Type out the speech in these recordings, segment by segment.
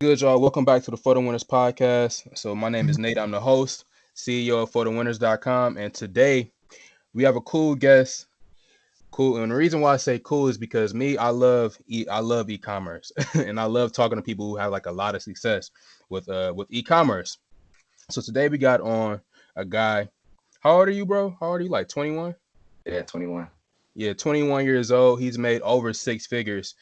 good, y'all? Welcome back to the Photo Winners podcast. So my name is Nate. I'm the host, CEO of PhotoWinners.com, and today we have a cool guest. Cool, and the reason why I say cool is because I love e-commerce, and I love talking to people who have like a lot of success with e-commerce. So today we got on a guy. How old are you, bro? How old are you? Like 21? Yeah, 21. Yeah, 21 years old. He's made over six figures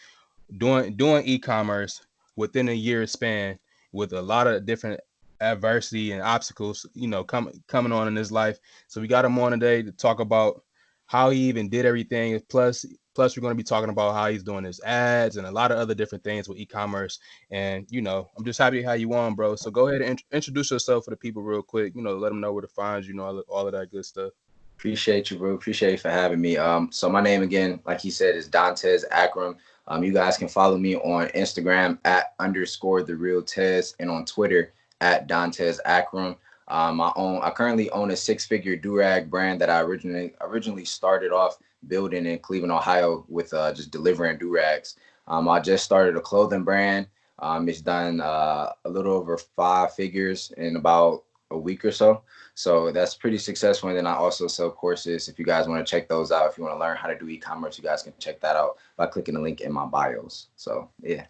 doing e-commerce within a year span with a lot of different adversity and obstacles, coming on in his life. So we got him on today to talk about how he even did everything. Plus we're going to be talking about how he's doing his ads and a lot of other different things with e-commerce. And I'm just happy to have you on, bro. So go ahead and introduce yourself for the people real quick. Let them know where to find you. All of that good stuff. Appreciate you, bro. Appreciate you for having me. So my name again, like he said, is Dontez Akram. You guys can follow me on Instagram at _TheRealTez and on Twitter at Dontez Akram. I currently own a six-figure do-rag brand that I originally started off building in Cleveland, Ohio, with just delivering do-rags. I just started a clothing brand. It's done a little over five figures in about a week or so. So that's pretty successful. And then I also sell courses. If you guys want to check those out, if you want to learn how to do e-commerce, you guys can check that out by clicking the link in my bios. So yeah.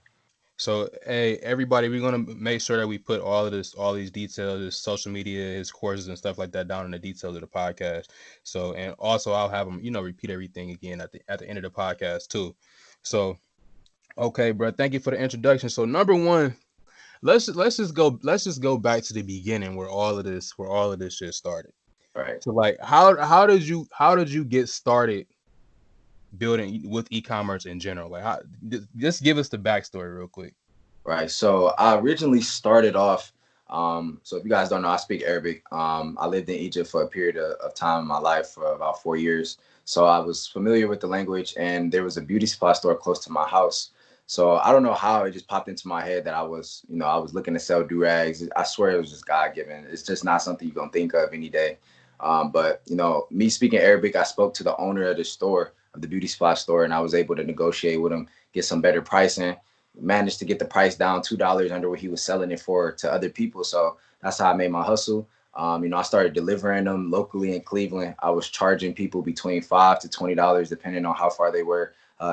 So, hey, everybody, we're gonna make sure that we put all these details, his social media, his courses, and stuff like that down in the details of the podcast. So, and also I'll have him, repeat everything again at the end of the podcast too. So, okay, bro, thank you for the introduction. So, number one, let's just go back to the beginning where all of this shit started. All right. So, like, how did you get started building with e-commerce in general? Like, just give us the backstory real quick. Right. So I originally started off. So if you guys don't know, I speak Arabic. I lived in Egypt for a period of time in my life for about 4 years. So I was familiar with the language, and there was a beauty supply store close to my house. So I don't know how it just popped into my head that I was looking to sell do-rags. I swear it was just God given. It's just not something you're gonna think of any day. But me speaking Arabic, I spoke to the owner of the store, of the beauty supply store, and I was able to negotiate with him, get some better pricing, managed to get the price down $2 under what he was selling it for to other people. So that's how I made my hustle. I started delivering them locally in Cleveland. I was charging people between $5 to $20, depending on how far they were,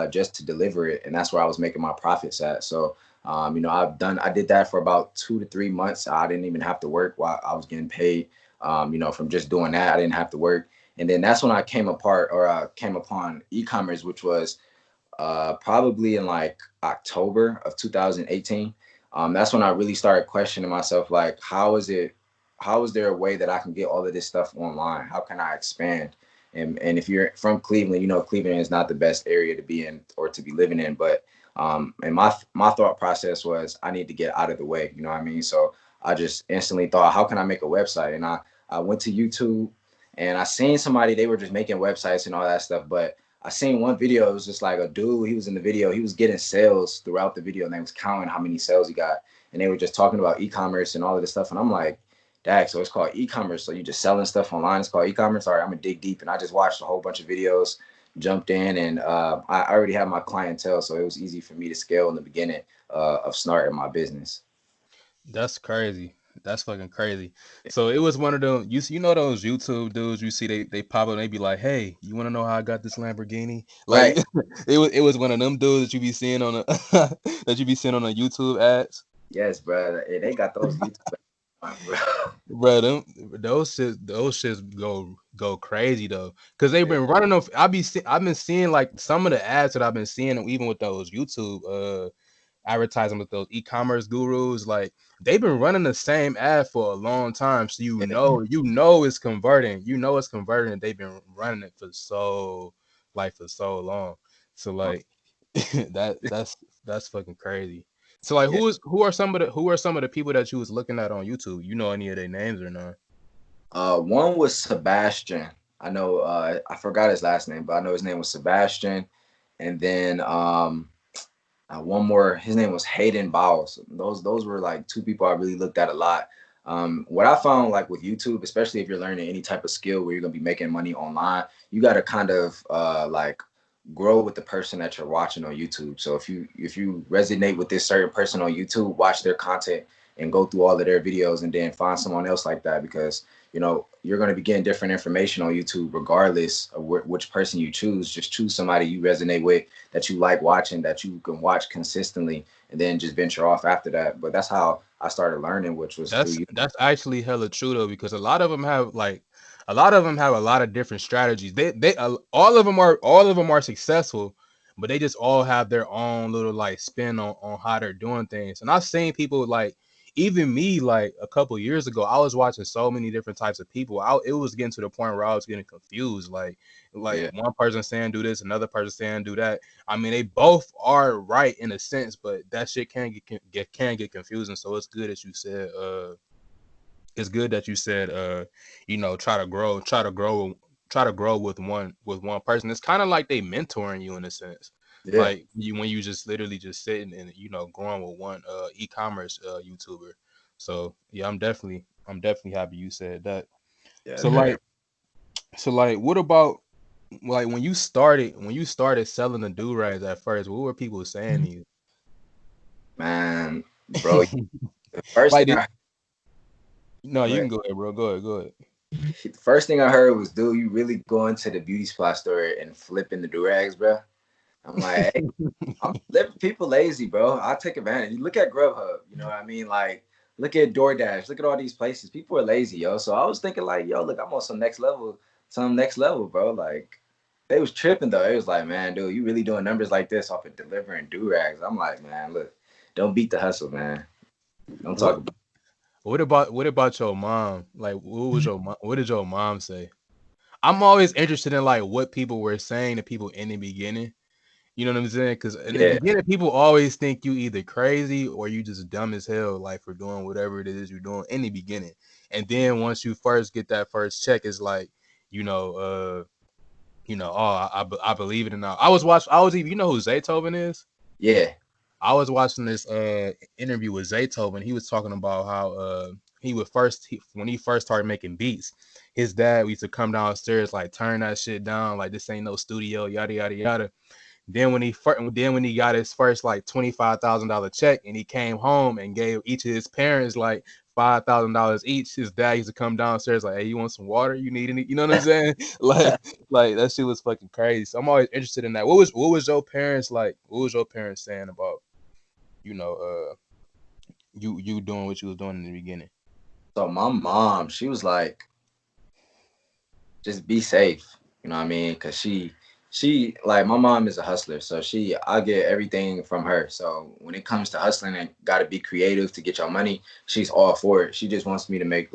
just to deliver it, and that's where I was making my profits at. So, I did that for about 2 to 3 months. I didn't even have to work while I was getting paid. From just doing that, I didn't have to work, and then that's when I came upon e-commerce, which was probably in like October of 2018. That's when I really started questioning myself, like, how is there a way that I can get all of this stuff online? How can I expand? And if you're from Cleveland, Cleveland is not the best area to be in or to be living in. But and my thought process was I need to get out of the way. You know what I mean? So I just instantly thought, how can I make a website? And I went to YouTube, and I seen somebody, they were just making websites and all that stuff. But I seen one video. It was just like a dude. He was in the video. He was getting sales throughout the video, and they was counting how many sales he got. And they were just talking about e-commerce and all of this stuff. And I'm like, Dag, so it's called e-commerce. So you just selling stuff online. It's called e-commerce. All right, I'm gonna dig deep. And I just watched a whole bunch of videos, jumped in, and I already had my clientele, so it was easy for me to scale in the beginning of starting my business. That's crazy. That's fucking crazy. So it was one of them. Those YouTube dudes you see they pop up and they be like, "Hey, you want to know how I got this Lamborghini?" Like Right. it was one of them dudes that you be seeing on the that you be seeing on the YouTube ads. Yes, bro. They got those YouTube, bro. Bro, those shits go crazy though, cause they've Yeah. been running them. I've been seeing like some of the ads that I've been seeing, even with those YouTube advertising with those e-commerce gurus, like they've been running the same ad for a long time. So it's converting. It's converting, and they've been running it for so long. So like that's fucking crazy. So like Yeah. who are some of the people that you was looking at on YouTube? You know any of their names or not? One was Sebastian. I know I forgot his last name, but I know his name was Sebastian. And then one more, his name was Hayden Bowles. Those were like two people I really looked at a lot. What I found, like with YouTube, especially if you're learning any type of skill where you're gonna be making money online, you gotta kind of like grow with the person that you're watching on YouTube. So if you resonate with this certain person on YouTube, watch their content and go through all of their videos, and then find someone else like that, because you're going to be getting different information on YouTube regardless of which person you choose. Just choose somebody you resonate with, that you like watching, that you can watch consistently, and then just venture off after that. But that's how I started learning, which was through you. That's actually hella true though, because a lot of them have a lot of them have a lot of different strategies. They all of them are successful, but they just all have their own little like spin on how they're doing things. And I've seen people like even me like a couple years ago, I was watching so many different types of people. It was getting to the point where I was getting confused. Like Yeah, one person saying do this, another person saying do that. I mean, they both are right in a sense, but that shit can get confusing. So it's good that you said try to grow with one person. It's kind of like they mentoring you in a sense. yeah, Like you when you just literally just sitting and growing with one e-commerce YouTuber. So yeah, I'm definitely happy you said that. yeah. So like what about like when you started selling the do-rags at first, what were people saying to Man, bro, you? the first Like thing I no, you heard, can go ahead, bro. Go ahead. the first thing I heard was, dude, you really going to the beauty supply store and flipping the durags, bro? I'm like, hey, people lazy, bro. I take advantage. You look at Grubhub, you know what I mean? Like, look at DoorDash, look at all these places. People are lazy, yo. So I was thinking, like, yo, look, I'm on some next level, bro. Like, they was tripping though. It was like, man, dude, you really doing numbers like this off of delivering durags? I'm like, man, look, don't beat the hustle, man. Don't talk What about. what about your mom? Like, what did your mom say? I'm always interested in like what people were saying to people in the beginning. You know what I'm saying? Because in the Yeah, beginning, people always think you either crazy or you just dumb as hell, like for doing whatever it is you're doing in the beginning. And then once you first get that first check, it's like, you know, oh, I believe it or not. I was even, you know who Zaytoven is? yeah, I was watching this interview with Zaytoven. He was talking about how when he first started making beats, his dad used to come downstairs like turn that shit down, like this ain't no studio, yada yada yada. Then when he got his first like $25,000 check and he came home and gave each of his parents like $5,000 each, his dad used to come downstairs like, "Hey, you want some water? You need any?" You know what I'm saying? Like that shit was fucking crazy. So I'm always interested in that. What was your parents like? What was your parents saying about you know you doing what you was doing in the beginning? so my mom, she was like, just be safe. You know what I mean? Cause she like, my mom is a hustler, so I get everything from her. So when it comes to hustling and got to be creative to get your money, she's all for it. She just wants me to make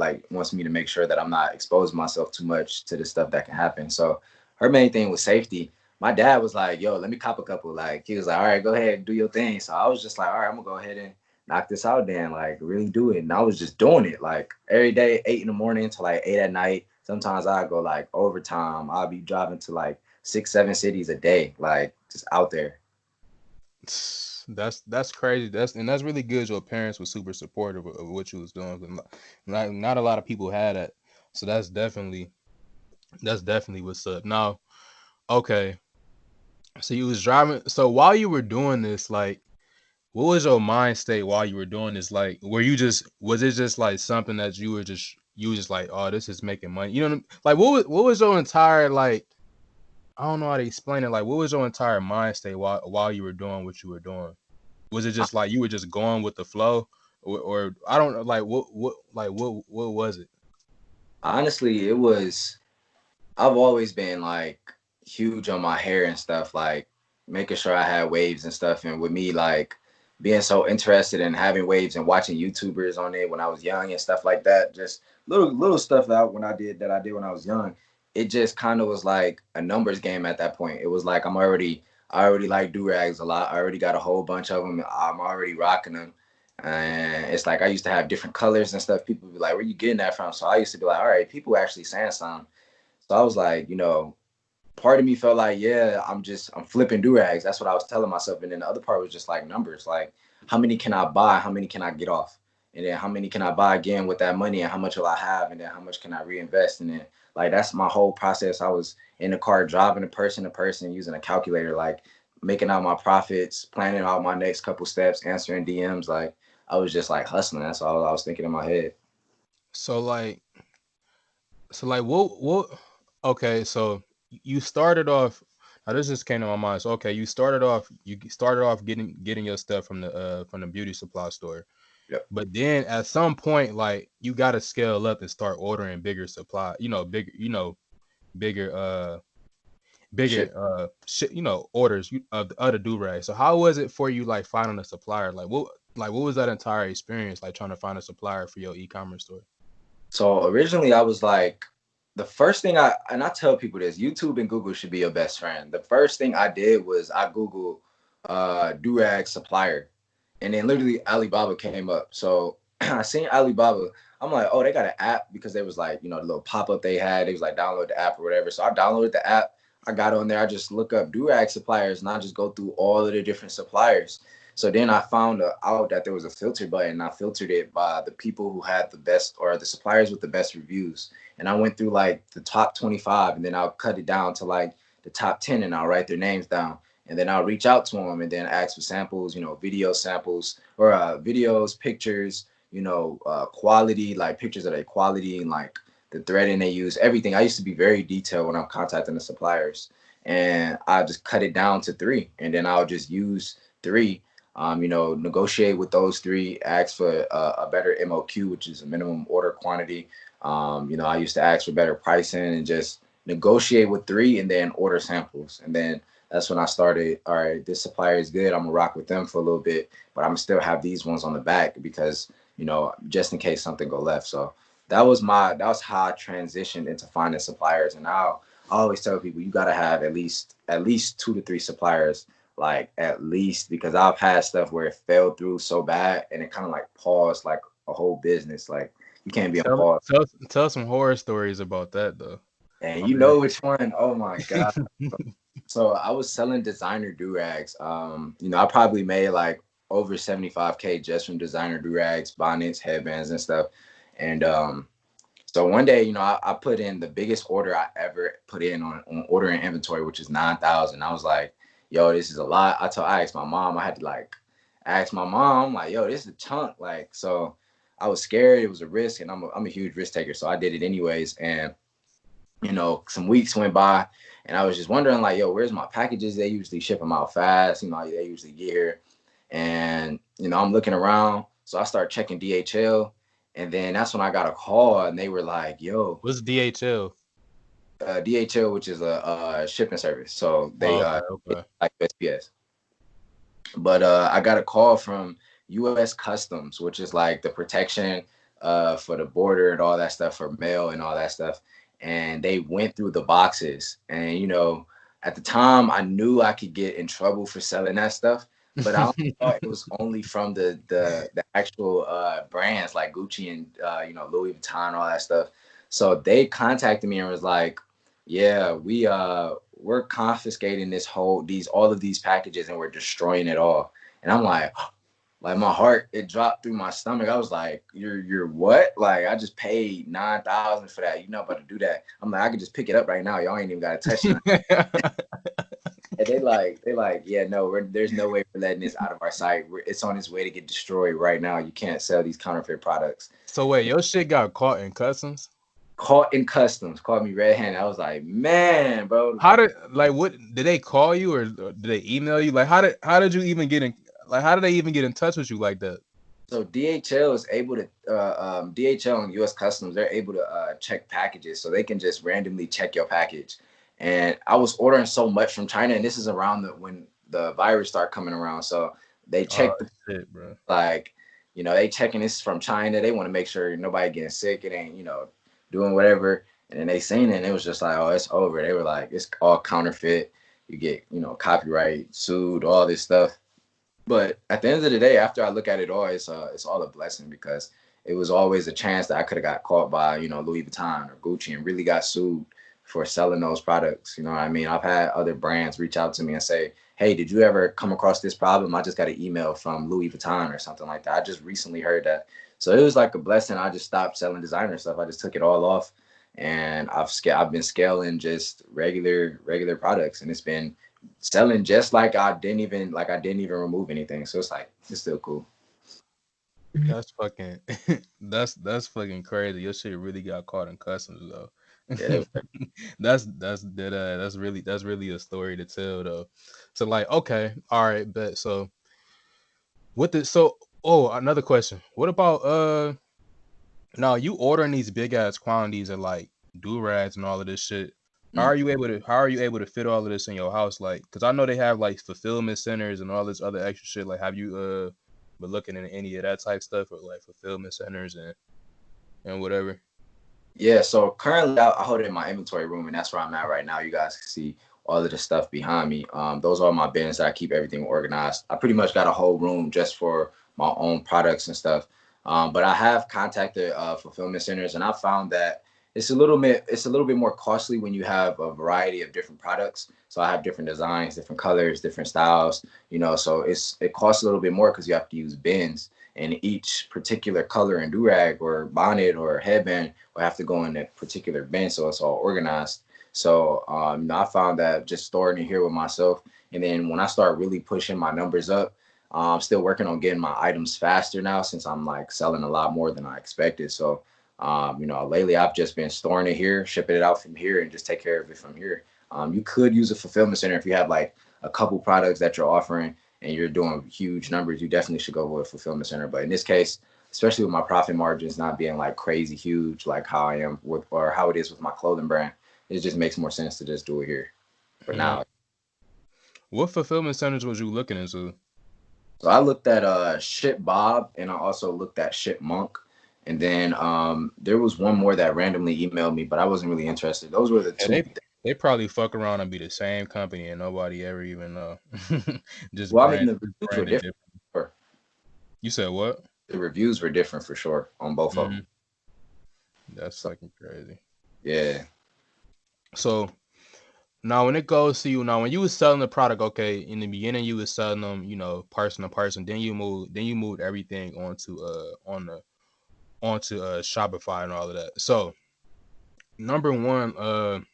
sure that I'm not exposing myself too much to the stuff that can happen. So her main thing was safety. My dad was like, yo, let me cop a couple. Like, he was like, all right, go ahead, do your thing. So I was just like, all right, I'm gonna go ahead and knock this out then, like really do it. And I was just doing it like every day, 8 in the morning to like 8 at night. Sometimes I go like overtime. I'll be driving to like 6, 7 cities a day, like just out there. That's crazy. That's really good. Your parents were super supportive of what you was doing. Not a lot of people had that. So that's definitely what's up. Now, okay. So you was driving. So while you were doing this, like, what was your mind state while you were doing this? Like, was it just like something that you were just like, oh, this is making money? You know, like what was your entire like? I don't know how to explain it. Like, what was your entire mind state while you were doing what you were doing? Was it just like you were just going with the flow, or I don't know, what was it? Honestly, it was, I've always been like huge on my hair and stuff, like making sure I had waves and stuff. And with me, like being so interested in having waves and watching YouTubers on it when I was young and stuff like that, just little stuff that I did when I was young. It just kind of was like a numbers game at that point. It was like I already like do rags a lot. I already got a whole bunch of them. I'm already rocking them. And it's like I used to have different colors and stuff. People would be like, "Where you getting that from?" So I used to be like, "All right, people actually saying something." So I was like, part of me felt like, yeah, I'm flipping durags. That's what I was telling myself. And then the other part was just like numbers, like how many can I buy? How many can I get off? And then how many can I buy again with that money? And how much will I have? And then how much can I reinvest? And then Like that's my whole process. I was in the car driving to person using a calculator, like making out my profits, planning out my next couple steps, answering DMs. Like I was just like hustling. That's all I was thinking in my head. So what okay, so you started off, now this just came to my mind. So okay, you started off getting your stuff from the beauty supply store. Yep. But then at some point, like you gotta scale up and start ordering bigger supply, bigger Shit. orders of the other do-rags. So how was it for you, like finding a supplier? What was that entire experience like trying to find a supplier for your e-commerce store? So originally I was like, the first thing I tell people this, YouTube and Google should be your best friend. The first thing I did was I Googled do-rag supplier, and then literally Alibaba came up. So I seen Alibaba. I'm like, oh, they got an app, because they was like, the little pop-up they had. They was like, download the app or whatever. So I downloaded the app. I got on there. I just look up do-rag suppliers, and I just go through all of the different suppliers. So then I found out that there was a filter button. I filtered it by the people who had the best, or the suppliers with the best reviews. And I went through like the top 25, and then I'll cut it down to like the top 10, and I'll write their names down. And then I'll reach out to them and then ask for samples, video samples, or videos, pictures, quality, like pictures of their quality and like the threading they use, everything. I used to be very detailed when I'm contacting the suppliers, and I just cut it down to 3, and then I'll just use 3. Negotiate with those 3, ask for a better MOQ, which is a minimum order quantity. I used to ask for better pricing and just negotiate with 3 and then order samples. And then that's when I started, all right, this supplier is good. I'm gonna rock with them for a little bit, but I'm gonna still have these ones on the back because, just in case something go left. So that was how I transitioned into finding suppliers. And now I always tell people you gotta have at least 2 to 3 suppliers, like at least, because I've had stuff where it fell through so bad and it kind of like paused like a whole business. Like you can't be on Tell, pause. tell some horror stories about that though. And I you mean, know which one? Oh my God. So I was selling designer do-rags. I probably made like over 75K just from designer do-rags, bonnets, headbands, and stuff. And so one day, I put in the biggest order I ever put in on ordering inventory, which is 9,000. I was like, yo, this is a lot. I asked my mom. I had to like ask my mom, like, yo, this is a chunk. Like, so I was scared. It was a risk, and I'm a huge risk taker, so I did it anyways. And some weeks went by, and I was just wondering, like, yo, where's my packages? They usually ship them out fast. They usually get here. And, I'm looking around. So I start checking DHL. And then that's when I got a call, and they were like, yo. what's DHL? DHL, which is a shipping service. So they Okay. like USPS. But I got a call from U.S. Customs, which is like the protection for the border and all that stuff, for mail and all that stuff. And they went through the boxes. And, at the time, I knew I could get in trouble for selling that stuff. But I thought it was only from the actual brands like Gucci and, Louis Vuitton, all that stuff. So they contacted me and was like, yeah, we're confiscating all of these packages, and we're destroying it all. And I'm like my heart, it dropped through my stomach. I was like, you're what? Like, I just paid 9,000 for that. You're not about to do that. I'm like, I could just pick it up right now. Y'all ain't even got to touch it. And they like, yeah, no, there's no way we're letting this out of our sight. It's on its way to get destroyed right now. You can't sell these counterfeit products. So wait, your shit got caught in customs? Caught in customs, caught me red-handed. I was like, man, bro. What did they call you, or did they email you? Like, how did you even get in? Like, how did they even get in touch with you like that? So DHL is able to DHL and U.S. Customs, they're able to check packages, so they can just randomly check your package. And I was ordering so much from China, and this is around when the virus started coming around. So they check shit, bro. like, they checking this from China. They want to make sure nobody getting sick. It ain't, doing whatever. And then they seen it, and it was just like, oh, it's over. They were like, it's all counterfeit. You get, copyright sued, all this stuff. But at the end of the day, after I look at it all, it's all a blessing, because it was always a chance that I could have got caught by, Louis Vuitton or Gucci and really got sued for selling those products. You know what I mean? I've had other brands reach out to me and say, hey, did you ever come across this problem? I just got an email from Louis Vuitton or something like that. I just recently heard that. So it was like a blessing. I just stopped selling designer stuff. I just took it all off. and I've been scaling just regular products, and it's been selling just like I didn't even remove anything. So it's still cool. That's fucking that's fucking crazy. Your shit really got caught in customs though. Yeah. That's really a story to tell though. So like, okay, all right, bet. So what the so oh, another question. What about now you ordering these big ass quantities of like do-rags and all of this shit? Mm. How are you able to fit all of this in your house? Like, cause I know they have like fulfillment centers and all this other extra shit. Like, have you been looking into any of that type stuff or like fulfillment centers and whatever? Yeah, so currently I hold it in my inventory room, and that's where I'm at right now. You guys can see all of the stuff behind me. Those are my bins that I keep everything organized. I pretty much got a whole room just for my own products and stuff. But I have contacted fulfillment centers, and I found that it's a little bit more costly when you have a variety of different products. So I have different designs, different colors, different styles. So it costs a little bit more because you have to use bins, and each particular color and durag or bonnet or headband will have to go in a particular bin, so it's all organized. So I found that just storing it here with myself, and then when I start really pushing my numbers up, I'm still working on getting my items faster now since I'm like selling a lot more than I expected. So lately I've just been storing it here, shipping it out from here, and just take care of it from here. You could use a fulfillment center if you have like a couple products that you're offering and you're doing huge numbers. You definitely should go with a fulfillment center. But in this case, especially with my profit margins not being like crazy huge, like how I am with, or how it is with my clothing brand, it just makes more sense to just do it here for Mm. now. What fulfillment centers was you looking into? So I looked at Ship Bob, and I also looked at Ship Monk. And then there was one more that randomly emailed me, but I wasn't really interested. Those were the Yeah, two. they probably fuck around and be the same company and nobody ever even know. Just Well, I mean, the reviews were branded different. different. For, You said what? the reviews were different for sure on both of them. Mm, that's So fucking crazy. yeah. So now when it goes to you, now when you was selling the product, okay, in the beginning you was selling them, person to person. Then you moved everything onto Shopify and all of that. So number one,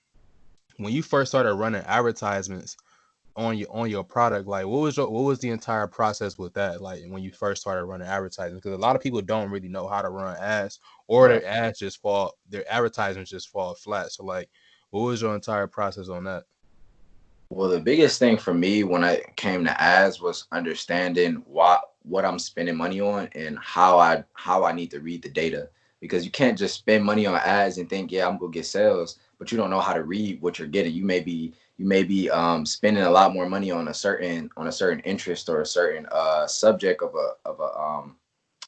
when you first started running advertisements on your product, like what was the entire process with that, like when you first started running advertising? Because a lot of people don't really know how to run ads, or Right. their advertisements just fall flat. So like, what was your entire process on that? Well, the biggest thing for me when I came to ads was understanding what I'm spending money on and how I need to read the data, because you can't just spend money on ads and think, yeah, I'm gonna get sales, but you don't know how to read what you're getting. You may be spending a lot more money on a certain interest or a certain subject of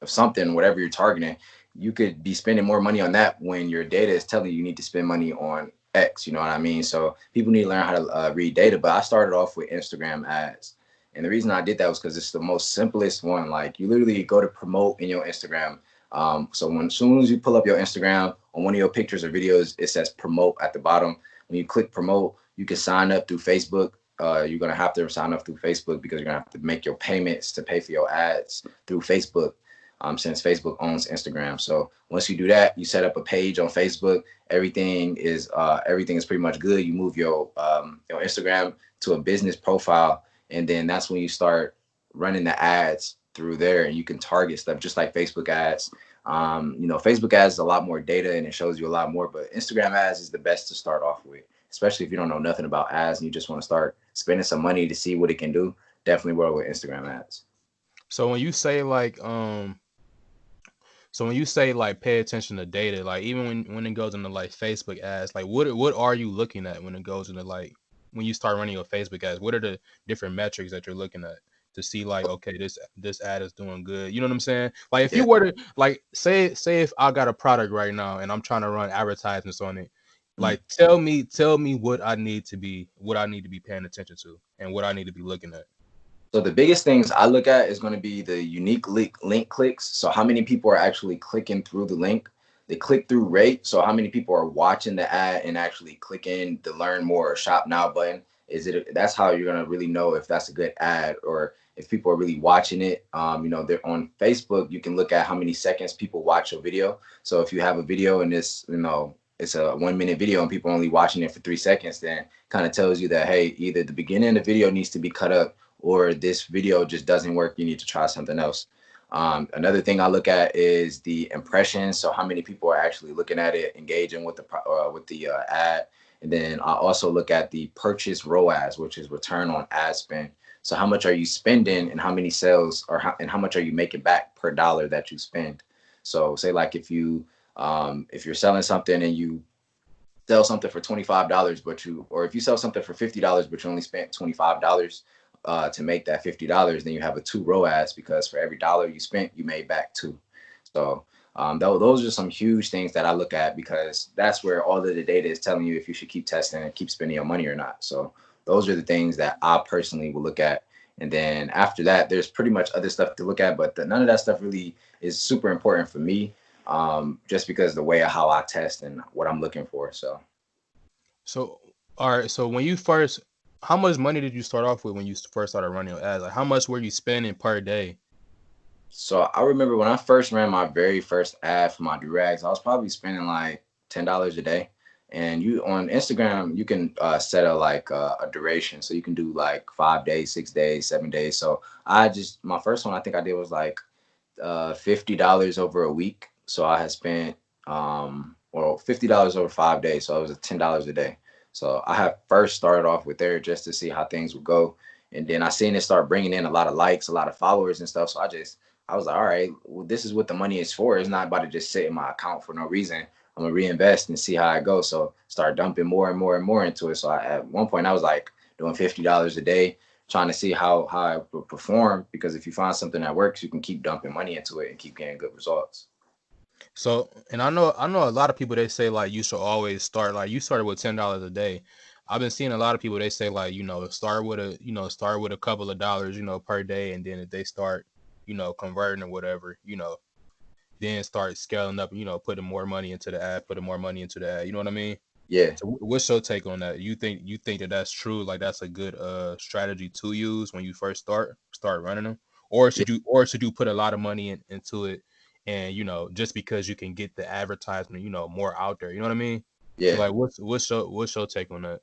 something, whatever you're targeting. You could be spending more money on that when your data is telling you need to spend money on X. You know what I mean? So people need to learn how to read data. But I started off with Instagram ads. And the reason I did that was because it's the most simplest one. Like, you literally go to promote in your Instagram. So as soon as you pull up your Instagram, on one of your pictures or videos, it says promote at the bottom. When you click promote, you can sign up through Facebook. You're going to have to sign up through Facebook because you're going to have to make your payments to pay for your ads through Facebook, since Facebook owns Instagram. So once you do that, you set up a page on Facebook. Everything is pretty much good. You move your Instagram to a business profile, and then that's when you start running the ads through there, and you can target stuff just like Facebook ads. Facebook ads is a lot more data and it shows you a lot more, but Instagram ads is the best to start off with, especially if you don't know nothing about ads and you just want to start spending some money to see what it can do. Definitely work with Instagram ads. So when you say like pay attention to data, like even when it goes into like Facebook ads, like what are you looking at when it goes into like when you start running your Facebook ads? What are the different metrics that you're looking at to see like, okay, this ad is doing good? You know what I'm saying? Like if Yeah. you were to like say if I got a product right now and I'm trying to run advertisements on it, Mm. like tell me what I need to be paying attention to and what I need to be looking at. So the biggest things I look at is going to be the unique link clicks. So how many people are actually clicking through the link, the click through rate. So how many people are watching the ad and actually clicking the learn more or shop now button. That's how you're going to really know if that's a good ad or if people are really watching it. They're on Facebook. You can look at how many seconds people watch a video. So if you have a video and it's a 1 minute video and people only watching it for 3 seconds, then kind of tells you that, hey, either the beginning of the video needs to be cut up or this video just doesn't work. You need to try something else. Another thing I look at is the impressions. So how many people are actually looking at it, engaging with the ad. And then I also look at the purchase ROAS, which is return on ad spend. So how much are you spending and how many sales and how much are you making back per dollar that you spend? So say like if you're selling something and you sell something for $25, or if you sell something for $50, but you only spent $25 to make that $50, then you have a 2 ROAS because for every dollar you spent, you made back 2. So those are some huge things that I look at because that's where all of the data is telling you if you should keep testing and keep spending your money or not. So those are the things that I personally will look at. And then after that, there's pretty much other stuff to look at, but none of that stuff really is super important for me, just because the way of how I test and what I'm looking for. So all right. So when you first, how much money did you start off with when you first started running your ads? Like how much were you spending per day? So I remember when I first ran my very first ad for my durags, I was probably spending like $10 a day. And you on Instagram, you can set a duration, so you can do like 5 days, 6 days, 7 days. So my first one I think I did was like $50 over a week. So I had spent $50 over 5 days. So it was $10 a day. So I had first started off with there just to see how things would go. And then I seen it start bringing in a lot of likes, a lot of followers and stuff. So I was like, all right, well, this is what the money is for. It's not about to just sit in my account for no reason. I'm gonna reinvest and see how it goes. So start dumping more and more and more into it. So at one point I was like doing $50 a day, trying to see how I would perform, because if you find something that works, you can keep dumping money into it and keep getting good results. So, and I know a lot of people, they say like you should always start, like you started with $10 a day. I've been seeing a lot of people, they say like, start with a couple of dollars, per day. And then if they start, converting or whatever, then start scaling up, putting more money into the ad, putting more money into the ad. You know what I mean? Yeah. So what's your take on that? You think that that's true? Like that's a good strategy to use when you first start running them, or Yeah. should you put a lot of money into it, and just because you can get the advertisement, more out there. You know what I mean? So Yeah. like, what's your take on that?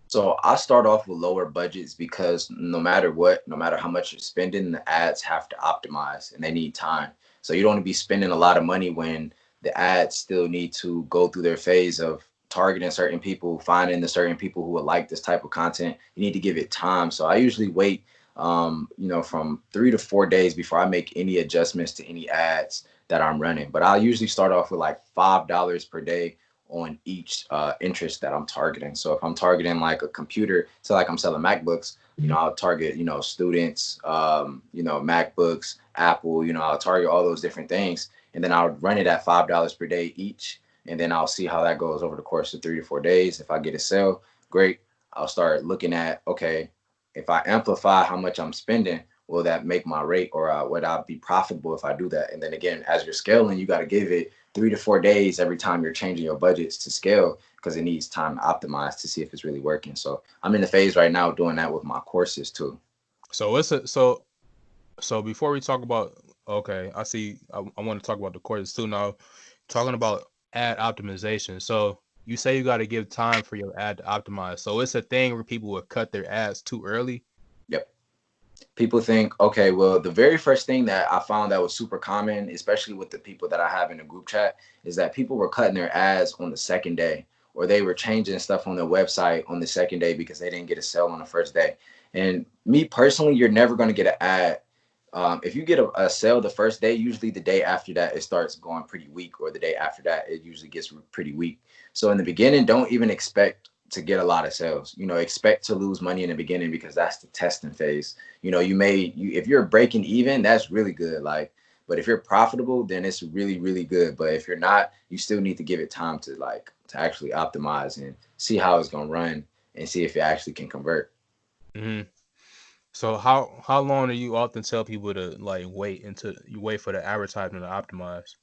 So I start off with lower budgets because no matter what, no matter how much you're spending, the ads have to optimize and they need time. So you don't want to be spending a lot of money when the ads still need to go through their phase of targeting certain people, finding the certain people who would like this type of content. You need to give it time. So I usually wait, from 3 to 4 days before I make any adjustments to any ads that I'm running. But I usually start off with like $5 per day on each interest that I'm targeting. So if I'm targeting like a computer, so like I'm selling MacBooks, I'll target, students, MacBooks, Apple, I'll target all those different things. And then I'll run it at $5 per day each. And then I'll see how that goes over the course of 3 to 4 days. If I get a sale, great. I'll start looking at, okay, if I amplify how much I'm spending, will that make my rate, or would I be profitable if I do that? And then again, as you're scaling, you got to give it 3 to 4 days every time you're changing your budgets to scale, because it needs time to optimize to see if it's really working. So I'm in the phase right now doing that with my courses too. So so before we talk about, okay, I see. I want to talk about the courses too now. Talking about ad optimization. So you say you got to give time for your ad to optimize. So it's a thing where people will cut their ads too early. Yep. People think, okay, well, the very first thing that I found that was super common, especially with the people that I have in the group chat, is that people were cutting their ads on the second day, or they were changing stuff on their website on the second day because they didn't get a sale on the first day. And me personally, you're never going to get an ad. If you get a sale the first day, usually the day after that, it starts going pretty weak, or the day after that, it usually gets pretty weak. So in the beginning, don't even expect to get a lot of sales. Expect to lose money in the beginning, because that's the testing phase. If you're breaking even, that's really good. But if you're profitable, then it's really, really good. But if you're not, you still need to give it time to actually optimize and see how it's going to run and see if it actually can convert. Mm-hmm. So how long do you often tell people to like wait for the advertisement to optimize?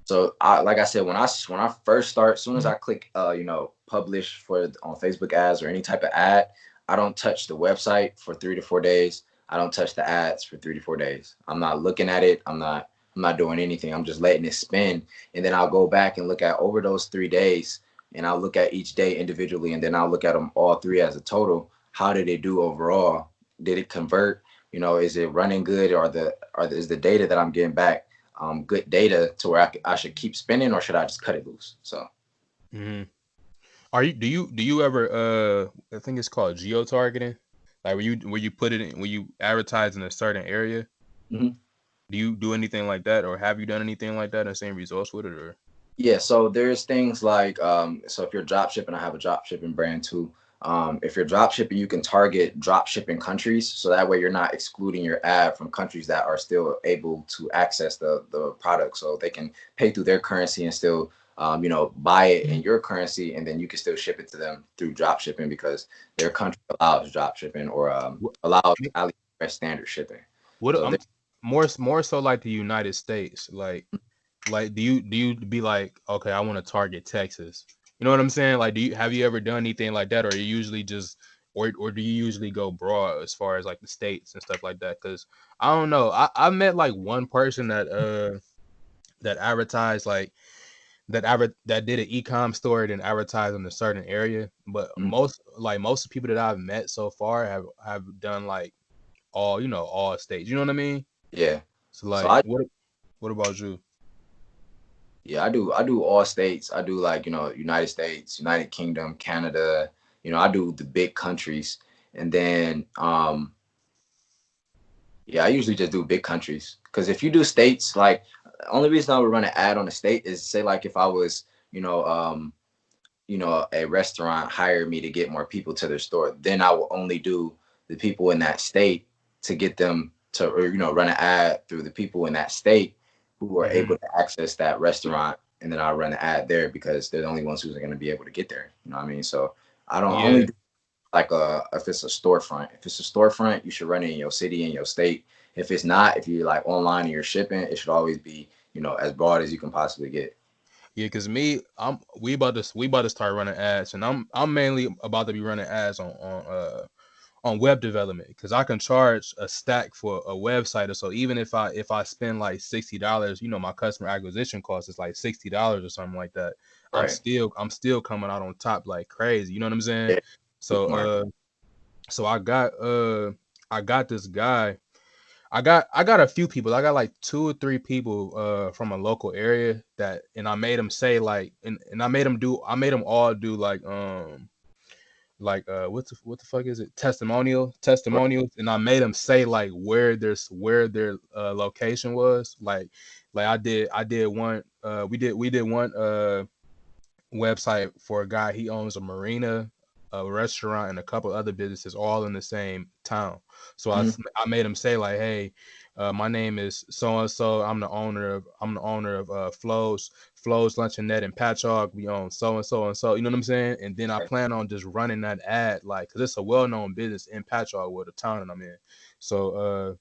So like I said, when I first start, as soon as I click publish on Facebook ads or any type of ad, I don't touch the website for 3 to 4 days. I don't touch the ads for 3 to 4 days. I'm not looking at it. I'm not I'm not doing anything. I'm just letting it spin. And then I'll go back and look at over those 3 days, and I'll look at each day individually, and then I'll look at them all three as a total. How did it do overall? Did it convert? You know, is it running good, is the data that I'm getting back good data to where I should keep spinning, or should I just cut it loose? So, Mm-hmm. Do you ever I think it's called geo-targeting, like where you put it in, where you advertise in a certain area? mm-hmm. Do you do anything like that, or have you done anything like that and seen results with it? Or Yeah, so there's things like so if you're drop shipping, I have a drop shipping brand too. If you're drop shipping, you can target drop shipping countries, so that way you're not excluding your ad from countries that are still able to access the product, so they can pay through their currency and still buy it in your currency, and then you can still ship it to them through drop shipping because their country allows drop shipping or what? allows AliExpress standard shipping. What So I'm more so like the United States, like do you be like, okay, I want to target Texas? You know what I'm saying? Like, have you ever done anything like that, or you usually just or do you usually go broad as far as like the states and stuff like that? Because I don't know. I met like one person that advertised like that did an e-com store and advertised in a certain area, but mm, most of the people that I've met so far have done like all states. You know what I mean? yeah. So So like, what about you? Yeah, I do all states. I do like, United States, United Kingdom, Canada, I do the big countries. And then yeah, I usually just do big countries. Because if you do states, like the only reason I would run an ad on a state is say like if I was, a restaurant hired me to get more people to their store, then I will only do the people in that state to get them to, or, run an ad through the people in that state who are Mm-hmm. able to access that restaurant. And then I'll run an ad there because they're the only ones who's going to be able to get there. You know what I mean? So I don't only Yeah. do like if it's a storefront. If it's a storefront, you should run it in your city and your state. If it's not, if you're like online and you're shipping, it should always be, as broad as you can possibly get. Yeah, cause me, we about to start running ads, and I'm mainly about to be running ads on web development, because I can charge a stack for a website. Or so even if I spend like $60, my customer acquisition cost is like $60 or something like that. Right. I'm still coming out on top like crazy. You know what I'm saying? Yeah. So Smart. so I got this guy. I got a few people. I got like 2 or 3 people from a local area and I made them say like, and I made them all do like what the fuck is it, Right. testimonials, and I made them say like where their location was, like I did one we did one website for a guy. He owns a marina, a restaurant, and a couple other businesses all in the same town. So Mhm. I made him say like, hey, my name is so and so. I'm the owner of Flo's Luncheonette in Patchogue. We own so and so and so. You know what I'm saying? And then I Right. plan on just running that ad, like, cause it's a well known business in Patchogue, where the town that I'm in. So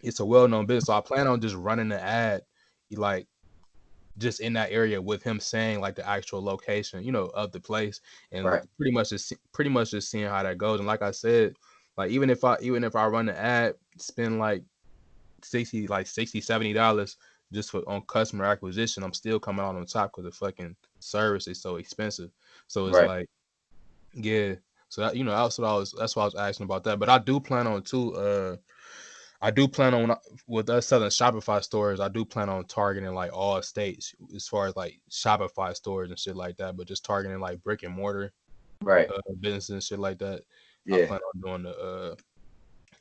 it's a well known business. So I plan on just running the ad, like, just in that area, with him saying like the actual location, of the place, and Right. pretty much just seeing how that goes. And like I said, like even if I run the ad, spend like 60 $70 just for on customer acquisition, I'm still coming out on top because the fucking service is so expensive. So it's Right. like, yeah. So that's why I was asking about that. But I do plan on too. I do plan on, with us selling Shopify stores, I do plan on targeting like all states as far as like Shopify stores and shit like that. But just targeting like brick and mortar Right. businesses and shit like that. I Yeah. plan on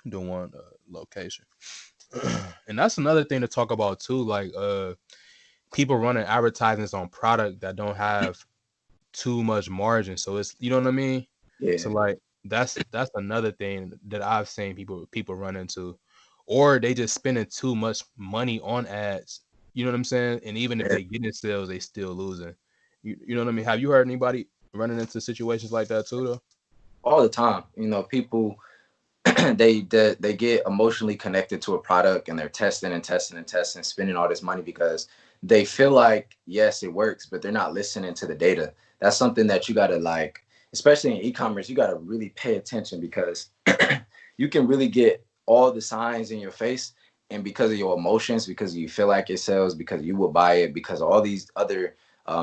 doing one location. And that's another thing to talk about too. Like people running advertisements on product that don't have too much margin. So it's, you know what I mean? So Yeah. like that's another thing that I've seen people run into. Or they just spending too much money on ads. You know what I'm saying? And even if Yeah. they get in sales, they still losing. You know what I mean? Have you heard anybody running into situations like that too though? All the time. People they get emotionally connected to a product, and they're testing and testing and testing, spending all this money because they feel like, yes, it works, but they're not listening to the data. That's something that you got to, like, especially in e-commerce, you got to really pay attention because you can really get all the signs in your face, and because of your emotions, because you feel like it sells, because you will buy it, because of all these other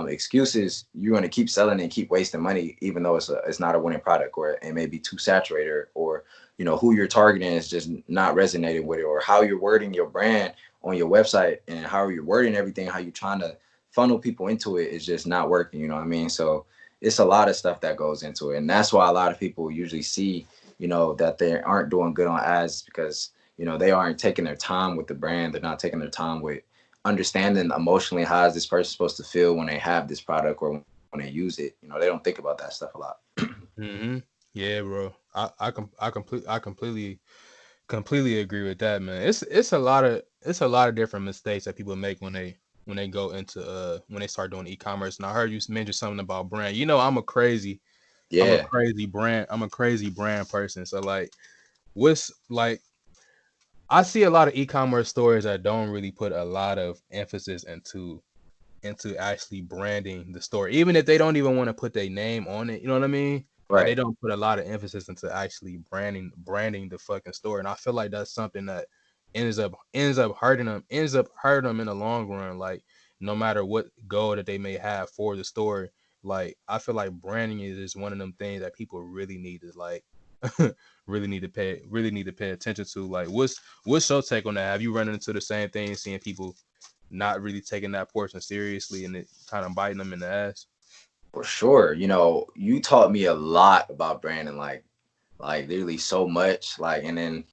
excuses, you're going to keep selling and keep wasting money, even though it's not a winning product, or it may be too saturated, or who you're targeting is just not resonating with it, or how you're wording your brand on your website and how you're wording everything, how you're trying to funnel people into it is just not working. You know what I mean? So it's a lot of stuff that goes into it, and that's why a lot of people usually see that they aren't doing good on ads, because they aren't taking their time with the brand. They're not taking their time with understanding emotionally how is this person supposed to feel when they have this product or when they use it. They don't think about that stuff a lot. Mm-hmm. Yeah, bro. I completely agree with that, man. It's a lot of different mistakes that people make when they go into when they start doing e-commerce. And I heard you mention something about brand. Yeah, I'm a crazy brand person. So like, what's like I see a lot of e-commerce stores that don't really put a lot of emphasis into actually branding the store, even if they don't even want to put their name on it. You know what I mean? Like they right. don't put a lot of emphasis into actually branding the fucking store, and I feel like that's something that ends up hurting them in the long run. Like no matter what goal that they may have for the store, like I feel like branding is one of them things that people really need to like really need to pay attention to. Like what's your take on that? Have you run into the same thing, seeing people not really taking that portion seriously and it kind of biting them in the ass? For sure. You taught me a lot about branding, like literally so much. Like, and then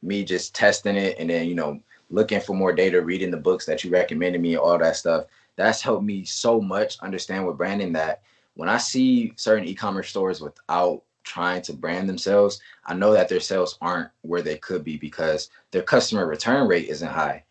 me just testing it, and then looking for more data, reading the books that you recommended me, all that stuff. That's helped me so much understand with branding, that when I see certain e-commerce stores without trying to brand themselves, I know that their sales aren't where they could be, because their customer return rate isn't high.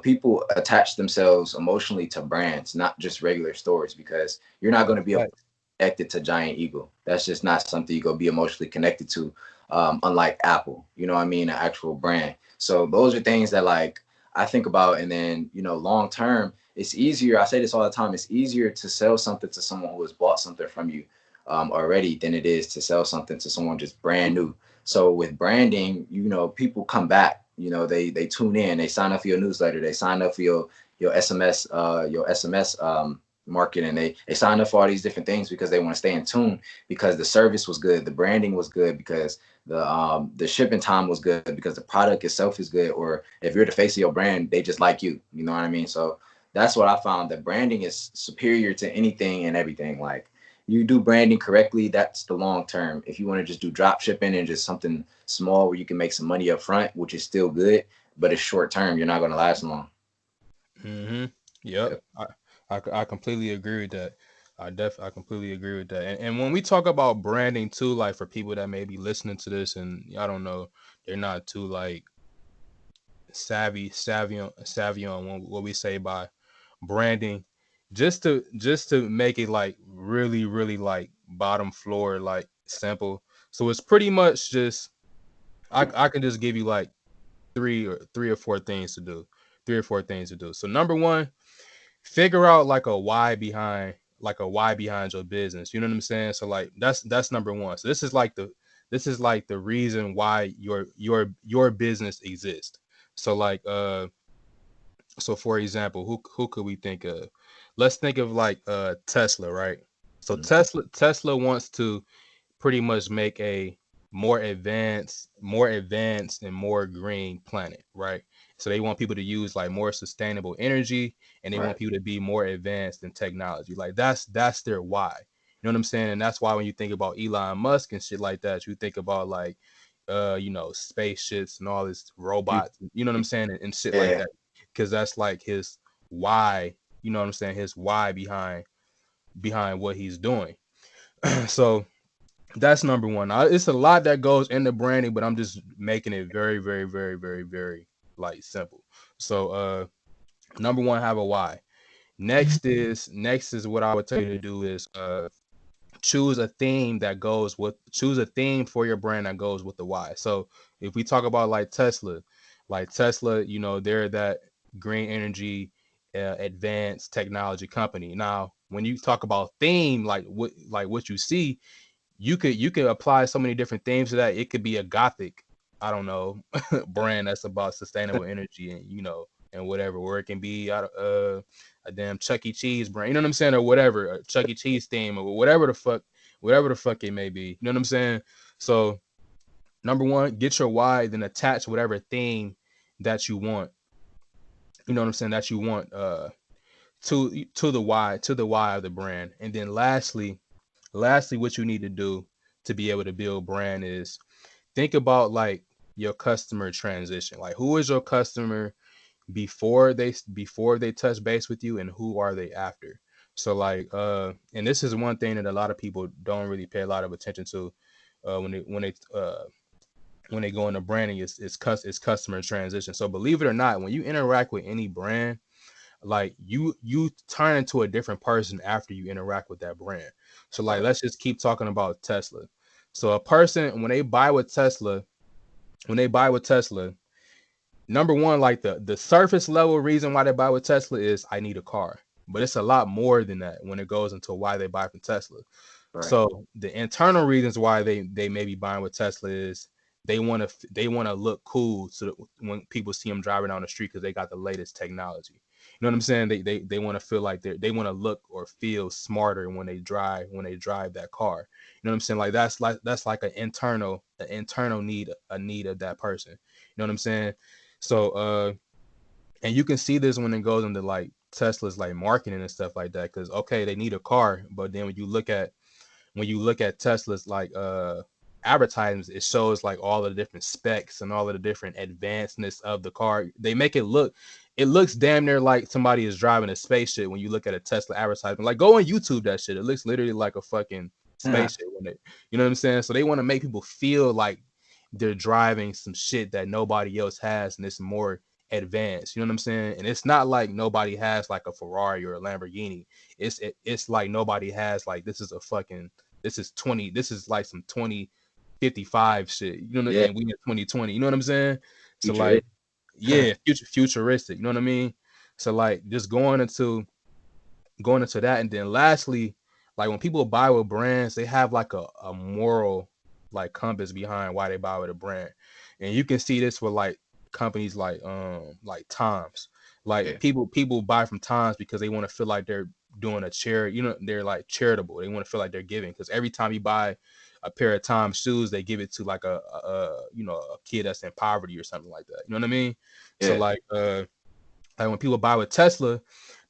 People attach themselves emotionally to brands, not just regular stores, because you're not going That's to be able right. to connected to Giant Eagle. That's just not something you go be emotionally connected to. Unlike Apple, you know what I mean, an actual brand. So those are things that like I think about, and then long term, it's easier. I say this all the time. It's easier to sell something to someone who has bought something from you already than it is to sell something to someone just brand new. So with branding, people come back. They tune in. They sign up for your newsletter. They sign up for your SMS market, and they sign up for all these different things because they want to stay in tune, because the service was good, the branding was good, because the shipping time was good, because the product itself is good, or if you're the face of your brand, they just like you know what I mean? So that's what I found, that branding is superior to anything and everything. Like, you do branding correctly, that's the long term. If you want to just do drop shipping and just something small where you can make some money up front, which is still good, but it's short term, you're not going to last long. Mm-hmm. Yep. Yep. I completely agree with that. I completely agree with that. And when we talk about branding too, like for people that may be listening to this and I don't know, they're not too like savvy on what we say by branding, just to make it like really like bottom floor like simple. So it's pretty much just I can just give you like three or four things to do. Three or four things to do. So number one, figure out like a why behind your business. You know what I'm saying? So like that's number one. So this is like the reason why your business exists. So like so for example, who could we think of? Let's think of like Tesla, right? So Tesla wants to pretty much make a more advanced and more green planet, right? So they want people to use like more sustainable energy, and they want Right. people to be more advanced in technology. Like that's their why. You know what I'm saying? And that's why when you think about Elon Musk and shit like that, you think about like spaceships and all this robots, you know what I'm saying, and shit like Yeah. that. Because that's like his why, you know what I'm saying, his why behind what he's doing. So that's number one. It's a lot that goes into branding, but I'm just making it very, very, very, very, very like simple. So number one, have a why. Next is what I would tell you to do is choose a theme for your brand that goes with the why. So if we talk about like Tesla, they're that green energy advanced technology company. Now, when you talk about theme, like what you see, you could apply so many different themes to that. It could be a gothic. I don't know, brand that's about sustainable energy and and whatever, where it can be out of a damn Chuck E. Cheese brand, you know what I'm saying, or whatever, a Chuck E. Cheese theme or whatever the fuck it may be, you know what I'm saying? So number one, get your why, then attach whatever theme that you want, you know what I'm saying, that you want to the why of the brand. And then lastly, what you need to do to be able to build brand is think about like your customer transition. Like, who is your customer before they touch base with you, and who are they after? So like and this is one thing that a lot of people don't really pay a lot of attention to when they go into branding is customer transition. So believe it or not, when you interact with any brand, like you turn into a different person after you interact with that brand. So like, Right. let's just keep talking about Tesla. So a person, when they buy with Tesla, number one, like the surface level reason why they buy with Tesla is I need a car. But it's a lot more than that when it goes into why they buy from Tesla. Right. So the internal reasons why they may be buying with Tesla is they want to look cool, so that when people see them driving down the street, because they got the latest technology. You know what I'm saying? They want to feel like they want to look or feel smarter when they drive that car. You know what I'm saying? Like that's like an internal need, a need of that person. You know what I'm saying? So and you can see this when it goes into like Tesla's like marketing and stuff like that. Because okay, they need a car, but then when you look at Tesla's like advertisements, it shows like all the different specs and all of the different advancedness of the car. They make it looks damn near like somebody is driving a spaceship when you look at a Tesla advertisement. Like, go on YouTube, that shit. It looks literally like a fucking Yeah. spaceship when they, you know what I'm saying? So they want to make people feel like they're driving some shit that nobody else has, and it's more advanced. You know what I'm saying? And it's not like nobody has like a Ferrari or a Lamborghini. It's like nobody has like, this is like some 2055 shit, Yeah. and we in 2020, you know what I'm saying? So Future. like, yeah, futuristic, you know what I mean? So like, just going into that. And then lastly, like when people buy with brands, they have like a moral like compass behind why they buy with a brand. And you can see this with like companies like Tom's. Like Yeah. people buy from Tom's because they want to feel like they're doing a charity, they're like charitable. They want to feel like they're giving, because every time you buy a pair of Tom's shoes, they give it to like a kid that's in poverty or something like that. You know what I mean? So Yeah. like when people buy with Tesla,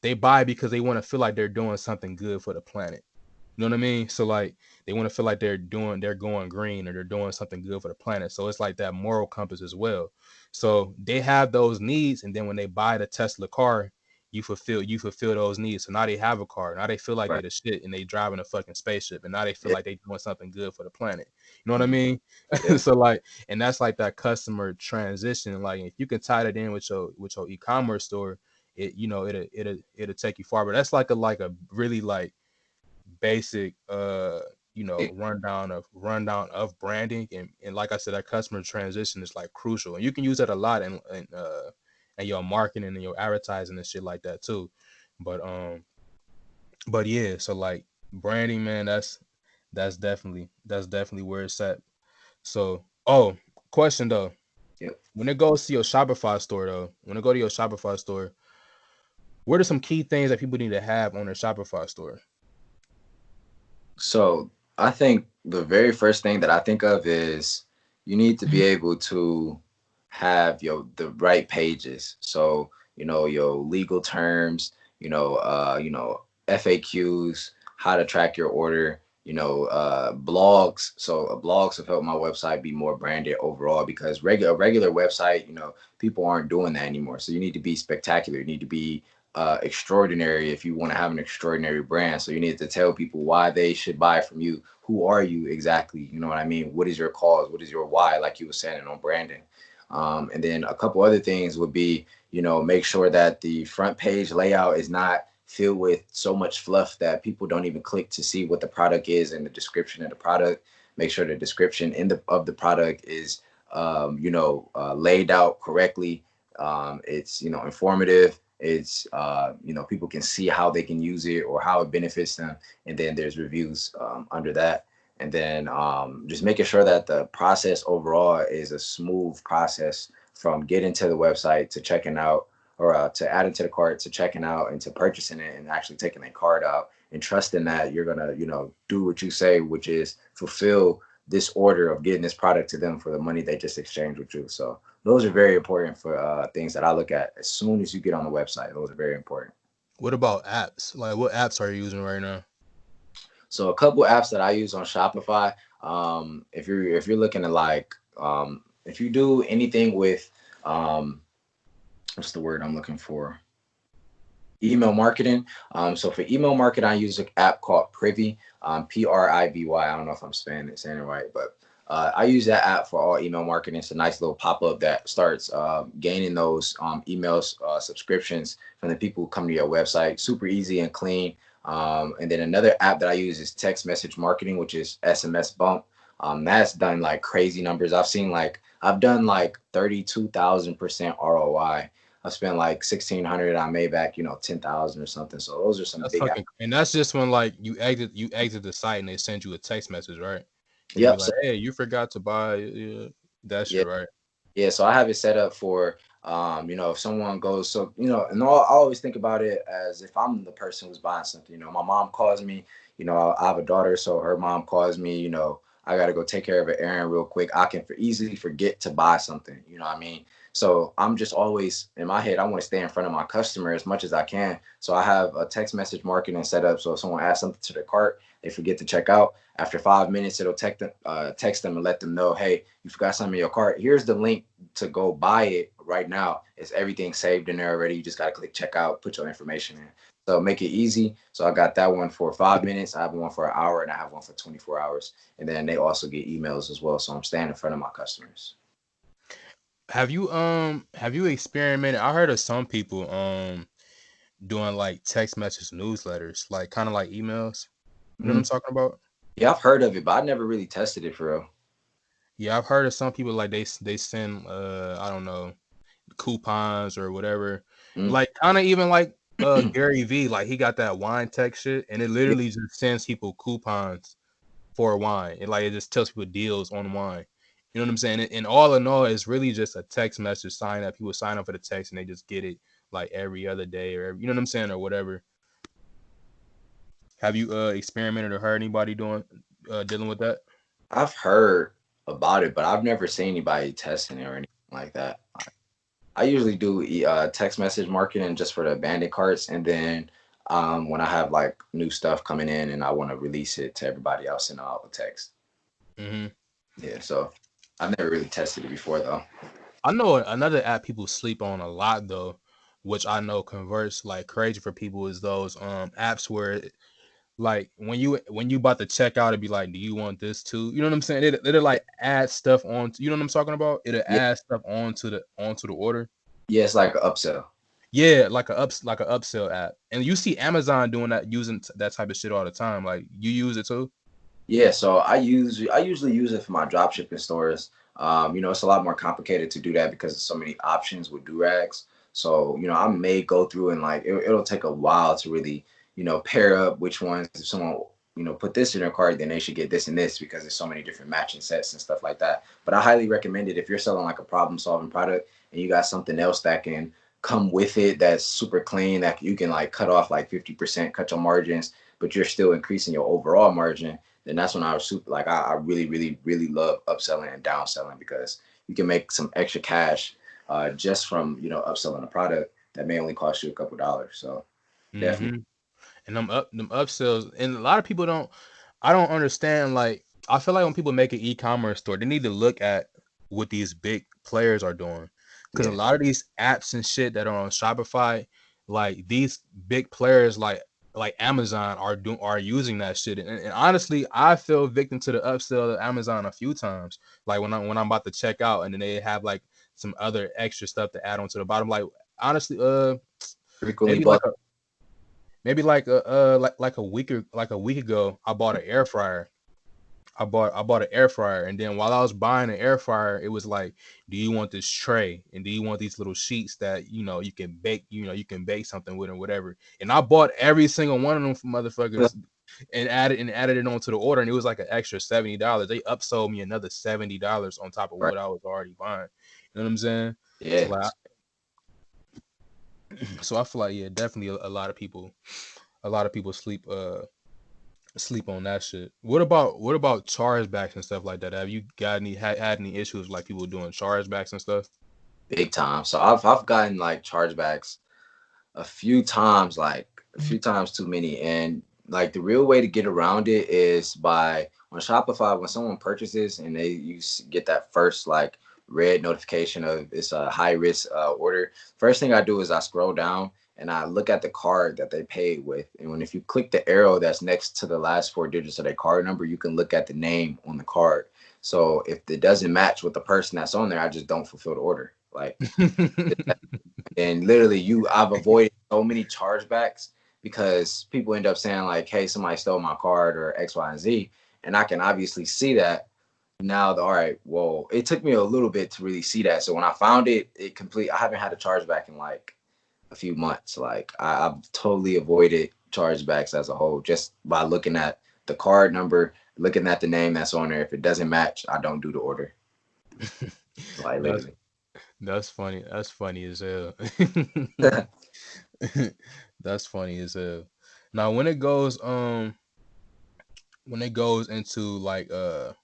they buy because they want to feel like they're doing something good for the planet. You know what I mean? So like, they want to feel like they're going green, or they're doing something good for the planet. So it's like that moral compass as well. So they have those needs, and then when they buy the Tesla car, you fulfill those needs. So now they have a car. Now they feel like they Right. the shit, and they driving a fucking spaceship, and now they feel Yeah. like they doing something good for the planet. You know what I Mhm. mean? Yeah. So like, and that's like that customer transition. Like, if you can tie that in with your e-commerce store, it'll take you far. But that's like a really like basic Yeah. rundown of branding. And like I said, that customer transition is like crucial, and you can use that a lot in your marketing and your advertising and shit like that too. But yeah, so like, branding, man, that's definitely where it's at. So, question though, Yep. when it goes to your Shopify store though, when it go to your Shopify store, what are some key things that people need to have on their Shopify store? So I think the very first thing that I think of is you need to be able to have your the right pages. So, your legal terms, FAQs, how to track your order, blogs. So blogs have helped my website be more branded overall, because regular website, people aren't doing that anymore. So you need to be spectacular. You need to be extraordinary if you want to have an extraordinary brand. So you need to tell people why they should buy from you. Who are you exactly? You know what I mean? What is your cause? What is your why? Like you were saying on branding. And then a couple other things would be, make sure that the front page layout is not filled with so much fluff that people don't even click to see what the product is and the description of the product. Make sure the description of the product is, laid out correctly. It's, informative. It's, people can see how they can use it or how it benefits them. And then there's reviews under that. and then just making sure that the process overall is a smooth process from getting to the website to checking out, or to adding to the cart, to checking out, and to purchasing it, and actually taking the card out, and trusting that you're gonna, do what you say, which is fulfill this order of getting this product to them for the money they just exchanged with you. So those are very important for things that I look at as soon as you get on the website. Those are very important. What about apps? Like, what apps are you using right now? So a couple apps that I use on Shopify. If you're looking at like, if you do anything with, um, what's the word I'm looking for? Email marketing. So for email marketing, I use an app called Privy, Privy. I don't know if I'm saying it right, but I use that app for all email marketing. It's a nice little pop up that starts gaining those emails, subscriptions from the people who come to your website. Super easy and clean. And then another app that I use is text message marketing, which is SMS Bump. That's done like crazy numbers. I've done like 32,000% ROI. I spent like 1,600. I made back, 10,000 or something. So those are some That's big. fucking, and that's just when like you exit the site and they send you a text message, right? And they be Yep. like, So "Hey, you forgot to buy that yeah, shit, right?" yeah. So I have it set up for, if someone goes, so and I always think about it as if I'm the person who's buying something. My mom calls me. I have a daughter, so her mom calls me. I got to go take care of an errand real quick. I can easily forget to buy something. You know what I mean? So I'm just always in my head. I want to stay in front of my customer as much as I can. So I have a text message marketing set up. So if someone adds something to their cart, they forget to check out. After 5 minutes, it'll text them and let them know, hey, you forgot something in your cart. Here's the link to go buy it right now. It's everything saved in there already. You just got to click checkout, put your information in. So make it easy. So I got that one for 5 minutes. I have one for an hour, and I have one for 24 hours. And then they also get emails as well. So I'm staying in front of my customers. Have you experimented? I heard of some people doing like text message newsletters, like kind of like emails. You know what I'm Mm. talking about? Yeah, I've heard of it, but I never really tested it for real. Yeah, I've heard of some people like they send I don't know, coupons or whatever. Mm. Like kind of even like Gary V, like he got that wine tech shit and it Yeah. literally just sends people coupons for wine. It just tells people deals on wine. You know what I'm saying? And all in all, it's really just a text message sign up. People sign up for the text and they just get it like every other day or you know what I'm saying, or whatever. Have you experimented or heard anybody doing dealing with that? I've heard about it, but I've never seen anybody testing it or anything like that. I usually do text message marketing just for the abandoned carts, and then when I have like new stuff coming in and I want to release it to everybody, I'll send out a text. Hmm. Yeah, so I've never really tested it before though. I know another app people sleep on a lot though, which I know converts like crazy for people is those apps where like when you about to check out, it'd be like, do you want this too? You know what I'm saying? It'll like add stuff on. You know what I'm talking about? It'll Yeah, add stuff onto the order. yeah, it's like an upsell. Yeah, like a upsell app, and you see Amazon doing that, using that type of shit all the time. Like you use it too. Yeah, so I usually use it for my drop shipping stores. It's a lot more complicated to do that because there's so many options with durags. So, I may go through and like it'll take a while to really, pair up which ones, if someone, put this in their cart, then they should get this and this because there's so many different matching sets and stuff like that. But I highly recommend it if you're selling like a problem solving product and you got something else that can come with it that's super clean, that you can like cut off like 50%, cut your margins, but you're still increasing your overall margin. Then that's when I was super like I really, really, really love upselling and downselling because you can make some extra cash just from upselling a product that may only cost you a couple dollars. So definitely. Hmm. And them upsells, and a lot of people don't. I don't understand. Like I feel like when people make an e-commerce store, they need to look at what these big players are doing, because a Yeah. lot of these apps and shit that are on Shopify, like these big players like Amazon are using that shit. And honestly, I fell victim to the upsell of Amazon a few times. Like when I'm about to check out, and then they have like some other extra stuff to add on to the bottom. Like honestly, Frequently maybe like bought. maybe like a week ago, I bought an air fryer. I bought an air fryer, and then while I was buying an air fryer, it was like, do you want this tray, and do you want these little sheets that you can bake, you can bake something with, or whatever. And I bought every single one of them for motherfuckers. and added it onto the order, and it was like an extra $70. They upsold me another $70 on top of Right. what I was already buying. You know what I'm saying? Yeah. So like, so I feel like yeah, definitely a lot of people sleep on that shit. What about chargebacks and stuff like that? Have you got had any issues like people doing chargebacks and stuff? Big time. So I've gotten like chargebacks a few times, like a few times too many. And like the real way to get around it is by on Shopify, when someone purchases and get that first like red notification of it's a high risk order. First thing I do is I scroll down and I look at the card that they paid with. And if you click the arrow that's next to the last four digits of their card number, you can look at the name on the card. So if it doesn't match with the person that's on there, I just don't fulfill the order. Like, and literally I've avoided so many chargebacks because people end up saying like, hey, somebody stole my card or X, Y, and Z. And I can obviously see that now. All right, well, it took me a little bit to really see that. So when I found it, I haven't had a chargeback in like a few months. Like I've totally avoided chargebacks as a whole just by looking at the card number, looking at the name that's on there. If it doesn't match, I don't do the order. Like that's literally. that's funny. That's funny as hell. That's funny as hell. Now when it goes into like the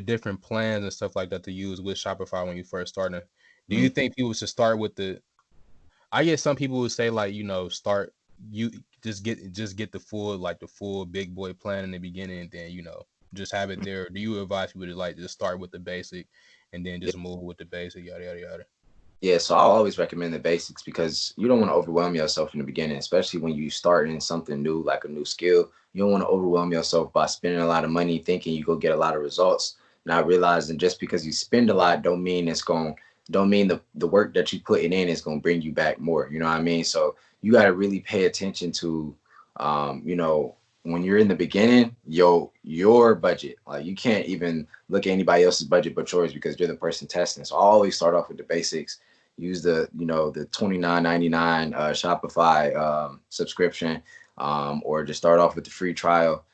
different plans and stuff like that to use with Shopify when you first starting, do you think people should start with I guess some people would say like, start you just get the full big boy plan in the beginning and then, just have it there. Do you advise people to like just start with the basic and then just move with the basic, yada yada yada? Yeah, so I'll always recommend the basics because you don't want to overwhelm yourself in the beginning, especially when you start in something new, like a new skill. You don't want to overwhelm yourself by spending a lot of money thinking you go get a lot of results, not realizing just because you spend a lot don't mean the work that you putting in is gonna bring you back more. You know what I mean? So you gotta really pay attention to when you're in the beginning, your budget. Like you can't even look at anybody else's budget but yours because you're the person testing. So I always start off with the basics, use the the $29.99 Shopify subscription, or just start off with the free trial.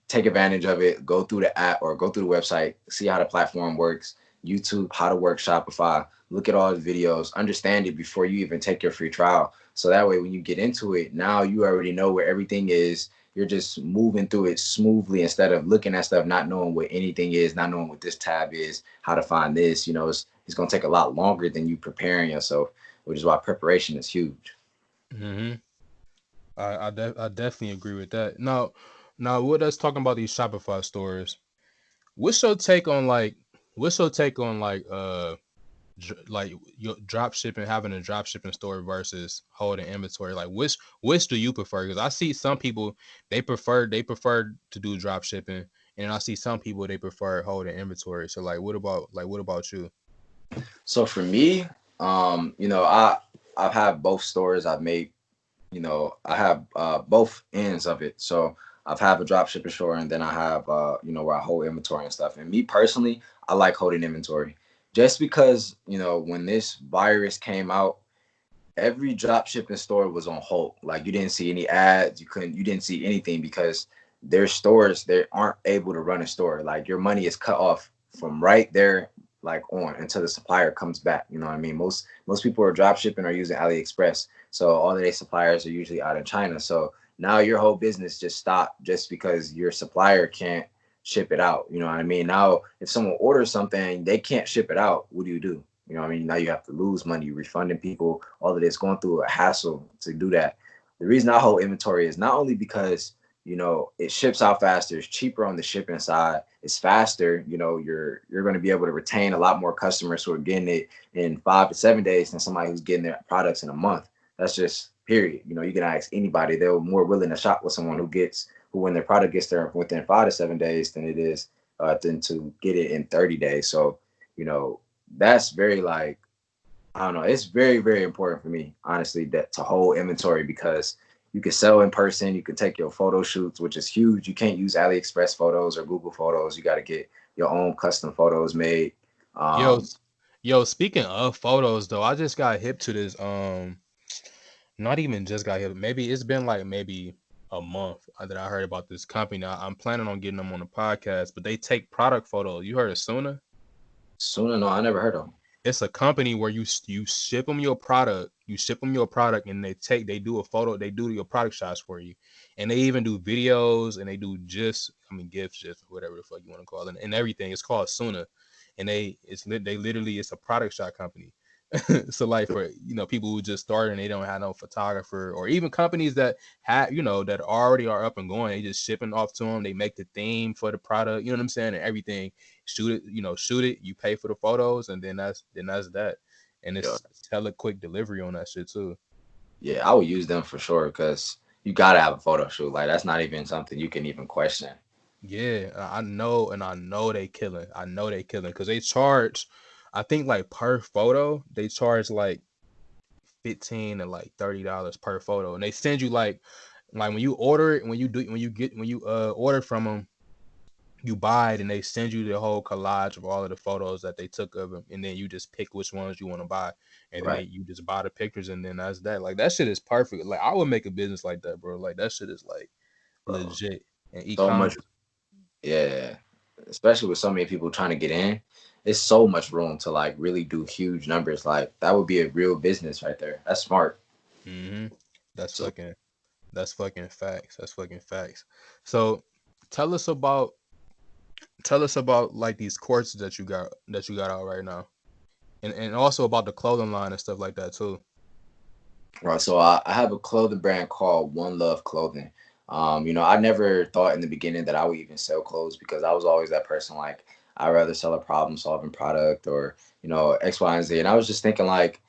Take advantage of it. Go through the app or go through the website, see how the platform works. YouTube, how to work Shopify. Look at all the videos, understand it before you even take your free trial. So that way, when you get into it, now you already know where everything is. You're just moving through it smoothly instead of looking at stuff, not knowing what anything is, not knowing what this tab is, how to find this. It's going to take a lot longer than you preparing yourself, which is why preparation is huge. Mm-hmm. I definitely agree with that. Now, with us talking about these Shopify stores, what's your take on like, like your drop shipping, having a drop shipping store versus holding inventory? Like, which do you prefer? Because I see some people they prefer to do drop shipping, and I see some people they prefer holding inventory. So like, what about you? So for me, I've had both stores. I've made I have both ends of it. So I've had a drop shipping store, and then I have where I hold inventory and stuff. And me personally, I like holding inventory just because when this virus came out, every drop shipping store was on hold. Like you didn't see any ads, you didn't see anything because their stores they aren't able to run a store. Like your money is cut off from right there, like on until the supplier comes back. You know what I mean? Most people are drop shipping or using AliExpress, so all of their suppliers are usually out of China. So now your whole business just stopped just because your supplier can't ship it out. You know what I mean? Now if someone orders something, they can't ship it out. What do? You know what I mean? Now you have to lose money, refunding people, all of this, going through a hassle to do that. The reason I hold inventory is not only because, it ships out faster, it's cheaper on the shipping side, it's faster, you're going to be able to retain a lot more customers who are getting it in 5 to 7 days than somebody who's getting their products in a month. That's just period. You can ask anybody, they're more willing to shop with someone who when their product gets there within 5 to 7 days than it is than to get it in 30 days. So, that's very like I don't know. It's very, very important for me, honestly, that to hold inventory because you can sell in person, you can take your photo shoots, which is huge. You can't use AliExpress photos or Google photos. You got to get your own custom photos made. Yo, Um, speaking of photos though, I just got hip to this. Not even just got hip. Maybe it's been like maybe a month that I heard about this company. Now, I'm planning on getting them on the podcast, but they take product photos. You heard of Suna? Sooner, no, I never heard of them. It's a company where you ship them your product, and they do a photo, they do your product shots for you, and they even do videos, and they do gifts, just whatever the fuck you want to call it, and everything. It's called Suna, and they literally, it's a product shot company. So like for people who just started and they don't have no photographer, or even companies that have that already are up and going, they just shipping off to them. They make the theme for the product, you know what I'm saying, and everything. Shoot it. You pay for the photos, and then that's that. And Yeah, it's hella quick delivery on that shit too. yeah, I would use them for sure because you gotta have a photo shoot. Like that's not even something you can even question. Yeah, I know, and I know they killing. I know they killing because they charge. I think like per photo, they charge like $15 to like $30 per photo, and they send you like when you order it, when you order from them, you buy it, and they send you the whole collage of all of the photos that they took of them, and then you just pick which ones you want to buy, and then Right. you just buy the pictures, and then that's that. Like that shit is perfect. Like I would make a business like that, bro. Like that shit is like Bro, legit. And so much. e-commerce. Yeah, especially with so many people trying to get in, it's so much room to like really do huge numbers. Like that would be a real business right there. That's smart. Mm-hmm. That's So fucking that's fucking facts. That's fucking facts. So tell us about like these courses that you got out right now. And also about the clothing line and stuff like that too. right. So I have a clothing brand called One Love Clothing. I never thought in the beginning that I would even sell clothes because I was always that person like I'd rather sell a problem solving product or, X, Y, and Z. And I was just thinking like,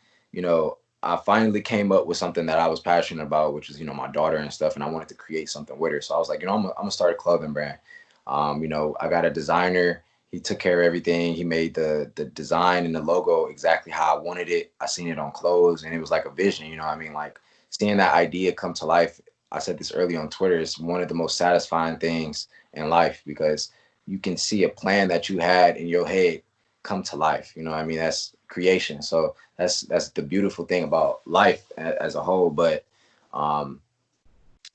I finally came up with something that I was passionate about, which was, my daughter and stuff. And I wanted to create something with her. So I was like, I'm gonna start a clothing brand. I got a designer. He took care of everything. He made the design and the logo exactly how I wanted it. I seen it on clothes, and it was like a vision. You know what I mean? Like seeing that idea come to life. I said this early on Twitter. It's one of the most satisfying things in life because you can see a plan that you had in your head come to life. You know what I mean? That's creation. So that's the beautiful thing about life as a whole. But um,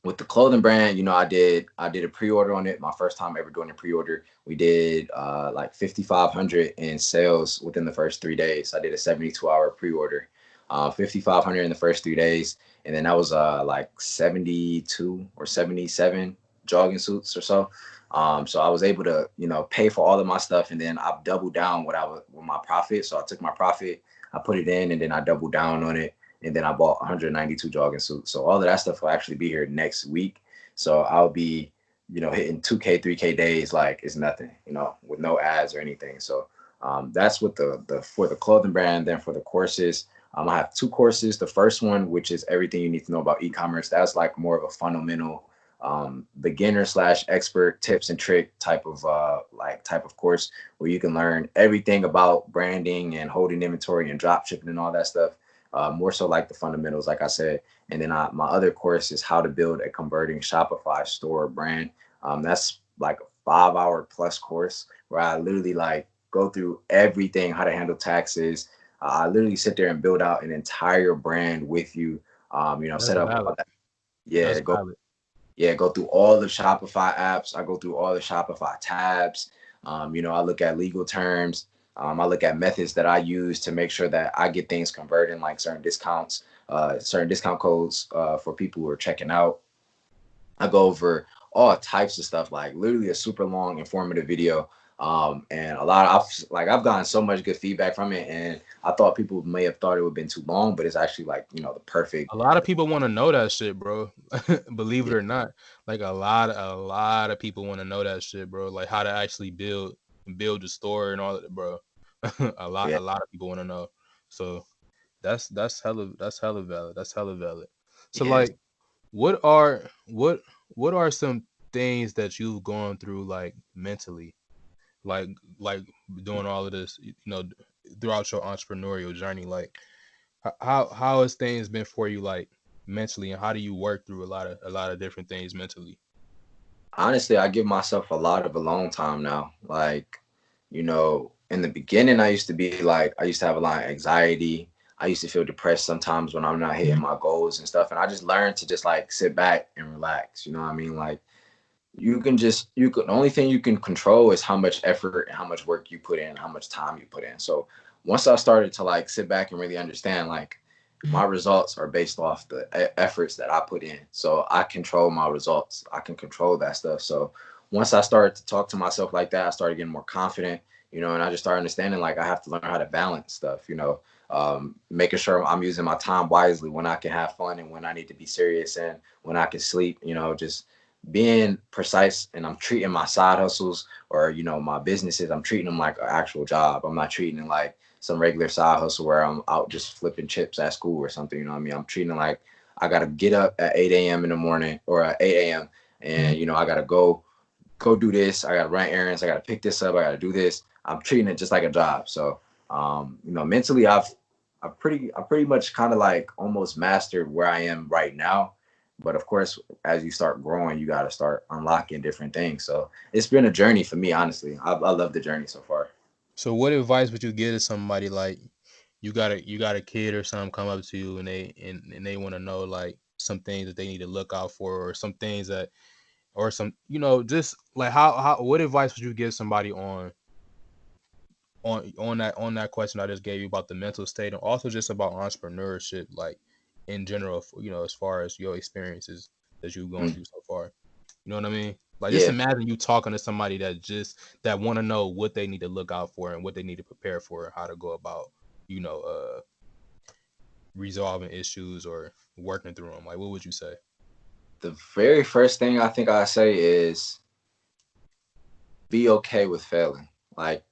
with the clothing brand, I did a pre-order on it. My first time ever doing a pre-order. We did like 5,500 in sales within the first 3 days. I did a 72-hour pre-order, 5,500 in the first 3 days, and then that was like 72 or 77 jogging suits or so. So I was able to pay for all of my stuff, and then I doubled down with my profit. So I took my profit, I put it in, and then I doubled down on it, and then I bought 192 jogging suits. So all of that stuff will actually be here next week. So I'll be, hitting 2K, 3K days like it's nothing, with no ads or anything. So that's what the for the clothing brand. Then for the courses, I have two courses. The first one, which is everything you need to know about e-commerce, that's like more of a fundamental beginner slash expert tips and trick type of course where you can learn everything about branding and holding inventory and drop shipping and all that stuff, more so like the fundamentals, like I said. And then my other course is how to build a converting Shopify store brand. That's like a 5 hour plus course where I literally like go through everything, how to handle taxes. I literally sit there and build out an entire brand with you. That's Set up all valid. that. Yeah, That's valid. go through all the Shopify apps. I go through all the Shopify tabs. I look at legal terms. I look at methods that I use to make sure that I get things converting, like certain discount codes for people who are checking out. I go over all types of stuff, like literally a super long, informative video. And I've gotten so much good feedback from it, and I thought people may have thought it would have been too long, but it's actually like the perfect. A lot of people want to know that shit, bro. Believe it Yeah, or not, like a lot of people want to know that shit, bro. Like how to actually build the store and all that, bro. yeah, A lot of people want to know. So that's hella valid. That's hella valid. So yes. like, what are some things that you've gone through like mentally, like like doing all of this, throughout your entrepreneurial journey, like how has things been for you, like mentally, and how do you work through a lot of different things mentally? Honestly, I give myself a lot of alone time now. Like, in the beginning, I used to have a lot of anxiety. I used to feel depressed sometimes when I'm not hitting my goals and stuff. And I just learned to just like sit back and relax. You know what I mean? Like the only thing you can control is how much effort and how much work you put in, how much time you put in. So once I started to like sit back and really understand, like my results are based off the efforts that I put in. So I control my results. I can control that stuff. So once I started to talk to myself like that, I started getting more confident, and I just started understanding like I have to learn how to balance stuff, making sure I'm using my time wisely, when I can have fun and when I need to be serious and when I can sleep, just being precise. And I'm treating my side hustles or, my businesses, I'm treating them like an actual job. I'm not treating it like some regular side hustle where I'm out just flipping chips at school or something. You know what I mean? I'm treating it like I got to get up at 8 a.m. in the morning or at 8 a.m. and, I got to go do this. I got to run errands. I got to pick this up. I got to do this. I'm treating it just like a job. So, mentally, I pretty much kind of like almost mastered where I am right now. But of course, as you start growing, you got to start unlocking different things. So it's been a journey for me, honestly. I love the journey so far. So what advice would you give to somebody like you got a kid or something come up to you and they want to know like some things that they need to look out for or some things that or some just like how what advice would you give somebody on that question I just gave you about the mental state and also just about entrepreneurship like in general, as far as your experiences that you've gone Mm. through so far. You know what I mean? Like just Yeah. imagine you talking to somebody that want to know what they need to look out for and what they need to prepare for and how to go about, you know, uh resolving issues or working through them. Like what would you say? The very first thing I think I say is be okay with failing. Like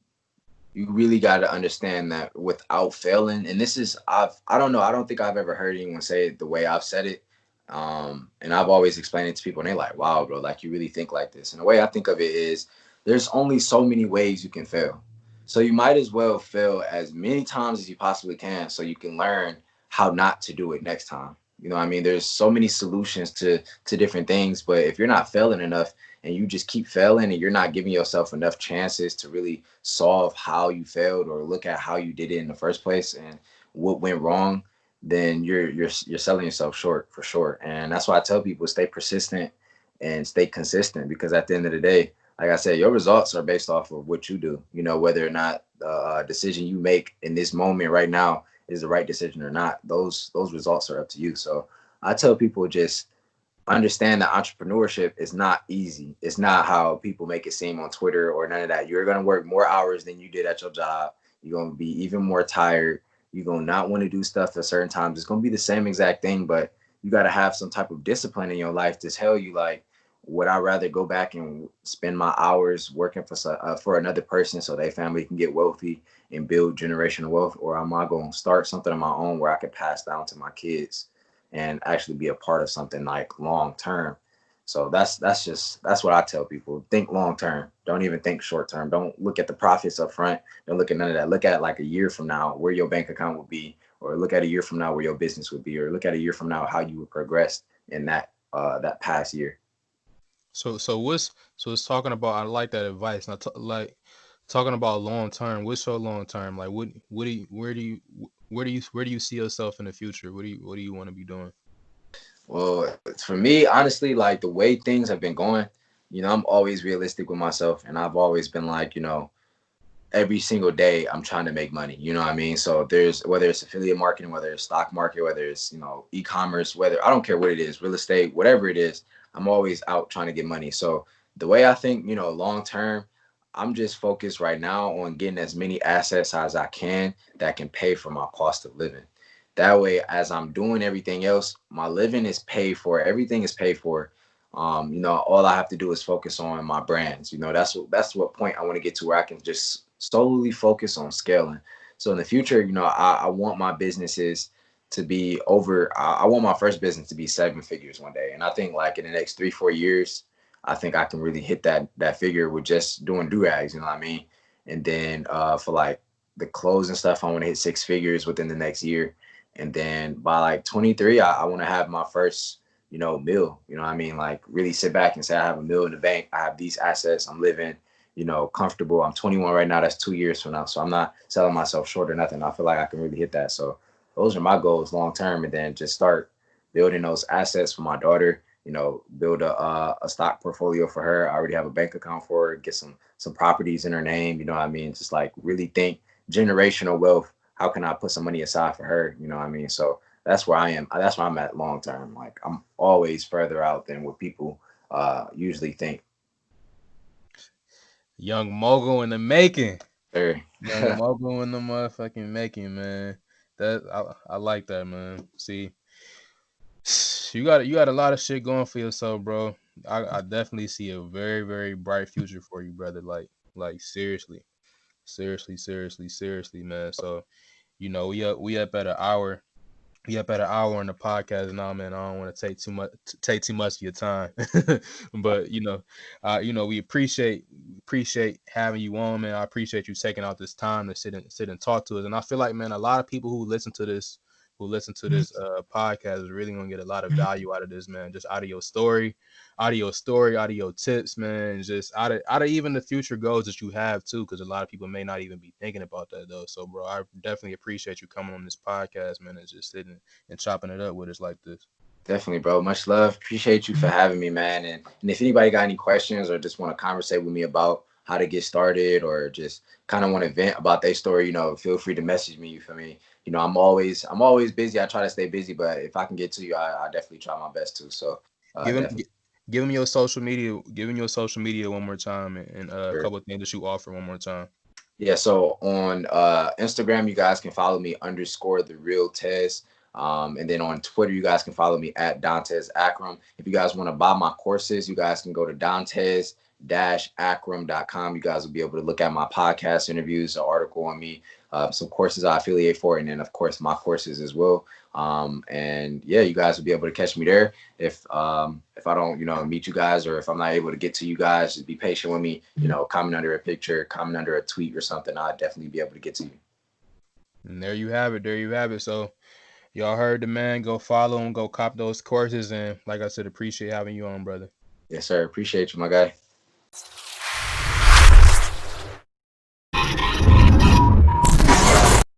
you really got to understand that without failing, and this is I don't know, I don't think I've ever heard anyone say it the way I've said it. And I've always explained it to people and they're like, wow, bro, like you really think like this. And the way I think of it is there's only so many ways you can fail. So you might as well fail as many times as you possibly can so you can learn how not to do it next time. You know what I mean? There's so many solutions to different things, but if you're not failing enough and you just keep failing and you're not giving yourself enough chances to really solve how you failed or look at how you did it in the first place and what went wrong, then you're selling yourself short for sure. And that's why I tell people stay persistent and stay consistent, because at the end of the day, like I said, your results are based off of what you do. Whether or not the decision you make in this moment right now is the right decision or not. Those results are up to you. So I tell people just understand that entrepreneurship is not easy. It's not how people make it seem on Twitter or none of that. You're going to work more hours than you did at your job. You're going to be even more tired. You're going to not want to do stuff at certain times. It's going to be the same exact thing, but you got to have some type of discipline in your life to tell you, like, would I rather go back and spend my hours working for another person so their family can get wealthy and build generational wealth, or am I going to start something of my own where I can pass down to my kids and actually be a part of something like long term? So that's what I tell people. Think long term. Don't even think short term. Don't look at the profits up front. Don't look at none of that. Look at like a year from now where your bank account will be, or look at a year from now where your business would be, or look at a year from now how you would progress in that past year. So it's talking about, I like that advice. Now like talking about long term. What's your long term? Like what do you where do you see yourself in the future? What do you want to be doing? Well, for me, honestly, like the way things have been going, I'm always realistic with myself, and I've always been like, every single day I'm trying to make money. You know what I mean? So there's whether it's affiliate marketing, whether it's stock market, whether it's, e-commerce, whether I don't care what it is, real estate, whatever it is, I'm always out trying to get money. So the way I think, long term, I'm just focused right now on getting as many assets as I can that can pay for my cost of living. That way, as I'm doing everything else, my living is paid for, everything is paid for. All I have to do is focus on my brands. That's what point I want to get to, where I can just solely focus on scaling. So in the future, I want my businesses to be over. I want my first business to be 7 figures one day, and I think like in the next 3-4 years, I think I can really hit that figure with just doing do-rags. You know what I mean? And then for like the clothes and stuff, I want to hit 6 figures within the next year. And then by like 23, I want to have my first, meal. You know what I mean? Like really sit back and say, I have a meal in the bank. I have these assets. I'm living, comfortable. I'm 21 right now. That's 2 years from now. So I'm not selling myself short or nothing. I feel like I can really hit that. So those are my goals long term, and then just start building those assets for my daughter. You know, build a stock portfolio for her. I already have a bank account for her. Get some properties in her name. You know what I mean? Just like really think generational wealth. How can I put some money aside for her? You know what I mean? So that's where I am. That's where I'm at long term. Like I'm always further out than what people usually think. Young mogul in the making. Sure. Young mogul in the motherfucking making, man. I like that, man. See, you got a lot of shit going for yourself, bro. I definitely see a very, very bright future for you, brother. Like seriously. Seriously, man. So, we up at an hour. We up at an hour on the podcast now, man. I don't want to take too much of your time, but we appreciate having you on, man. I appreciate you taking out this time to sit and talk to us. And I feel like, man, a lot of people who listen to this podcast is really gonna get a lot of value out of this, man. Just out of your story, out of your tips, man. Just out of even the future goals that you have too, because a lot of people may not even be thinking about that though. So, bro, I definitely appreciate you coming on this podcast, man, and just sitting and chopping it up with us like this. Definitely, bro. Much love. Appreciate you for having me, man. And if anybody got any questions or just want to conversate with me about how to get started or just kind of want to vent about their story, feel free to message me. You feel me? I'm always busy. I try to stay busy, but if I can get to you, I definitely try my best to. So Give him, definitely. give him your social media. Give him your social media one more time, and a Sure. couple of things that you offer one more time. Yeah, so on Instagram, you guys can follow me _the real Tez. And then on Twitter, you guys can follow me at Dontez Akram. If you guys want to buy my courses, you guys can go to Dontez-Akram.com. You guys will be able to look at my podcast interviews, an article on me, some courses I affiliate for, and then of course my courses as well. And yeah, you guys will be able to catch me there. If I don't, meet you guys, or if I'm not able to get to you guys, just be patient with me. Comment under a picture, comment under a tweet or something. I'll definitely be able to get to you. And there you have it. There you have it. So y'all heard the man. Go follow him. Go cop those courses. And like I said, appreciate having you on, brother. Yes, sir. Appreciate you, my guy.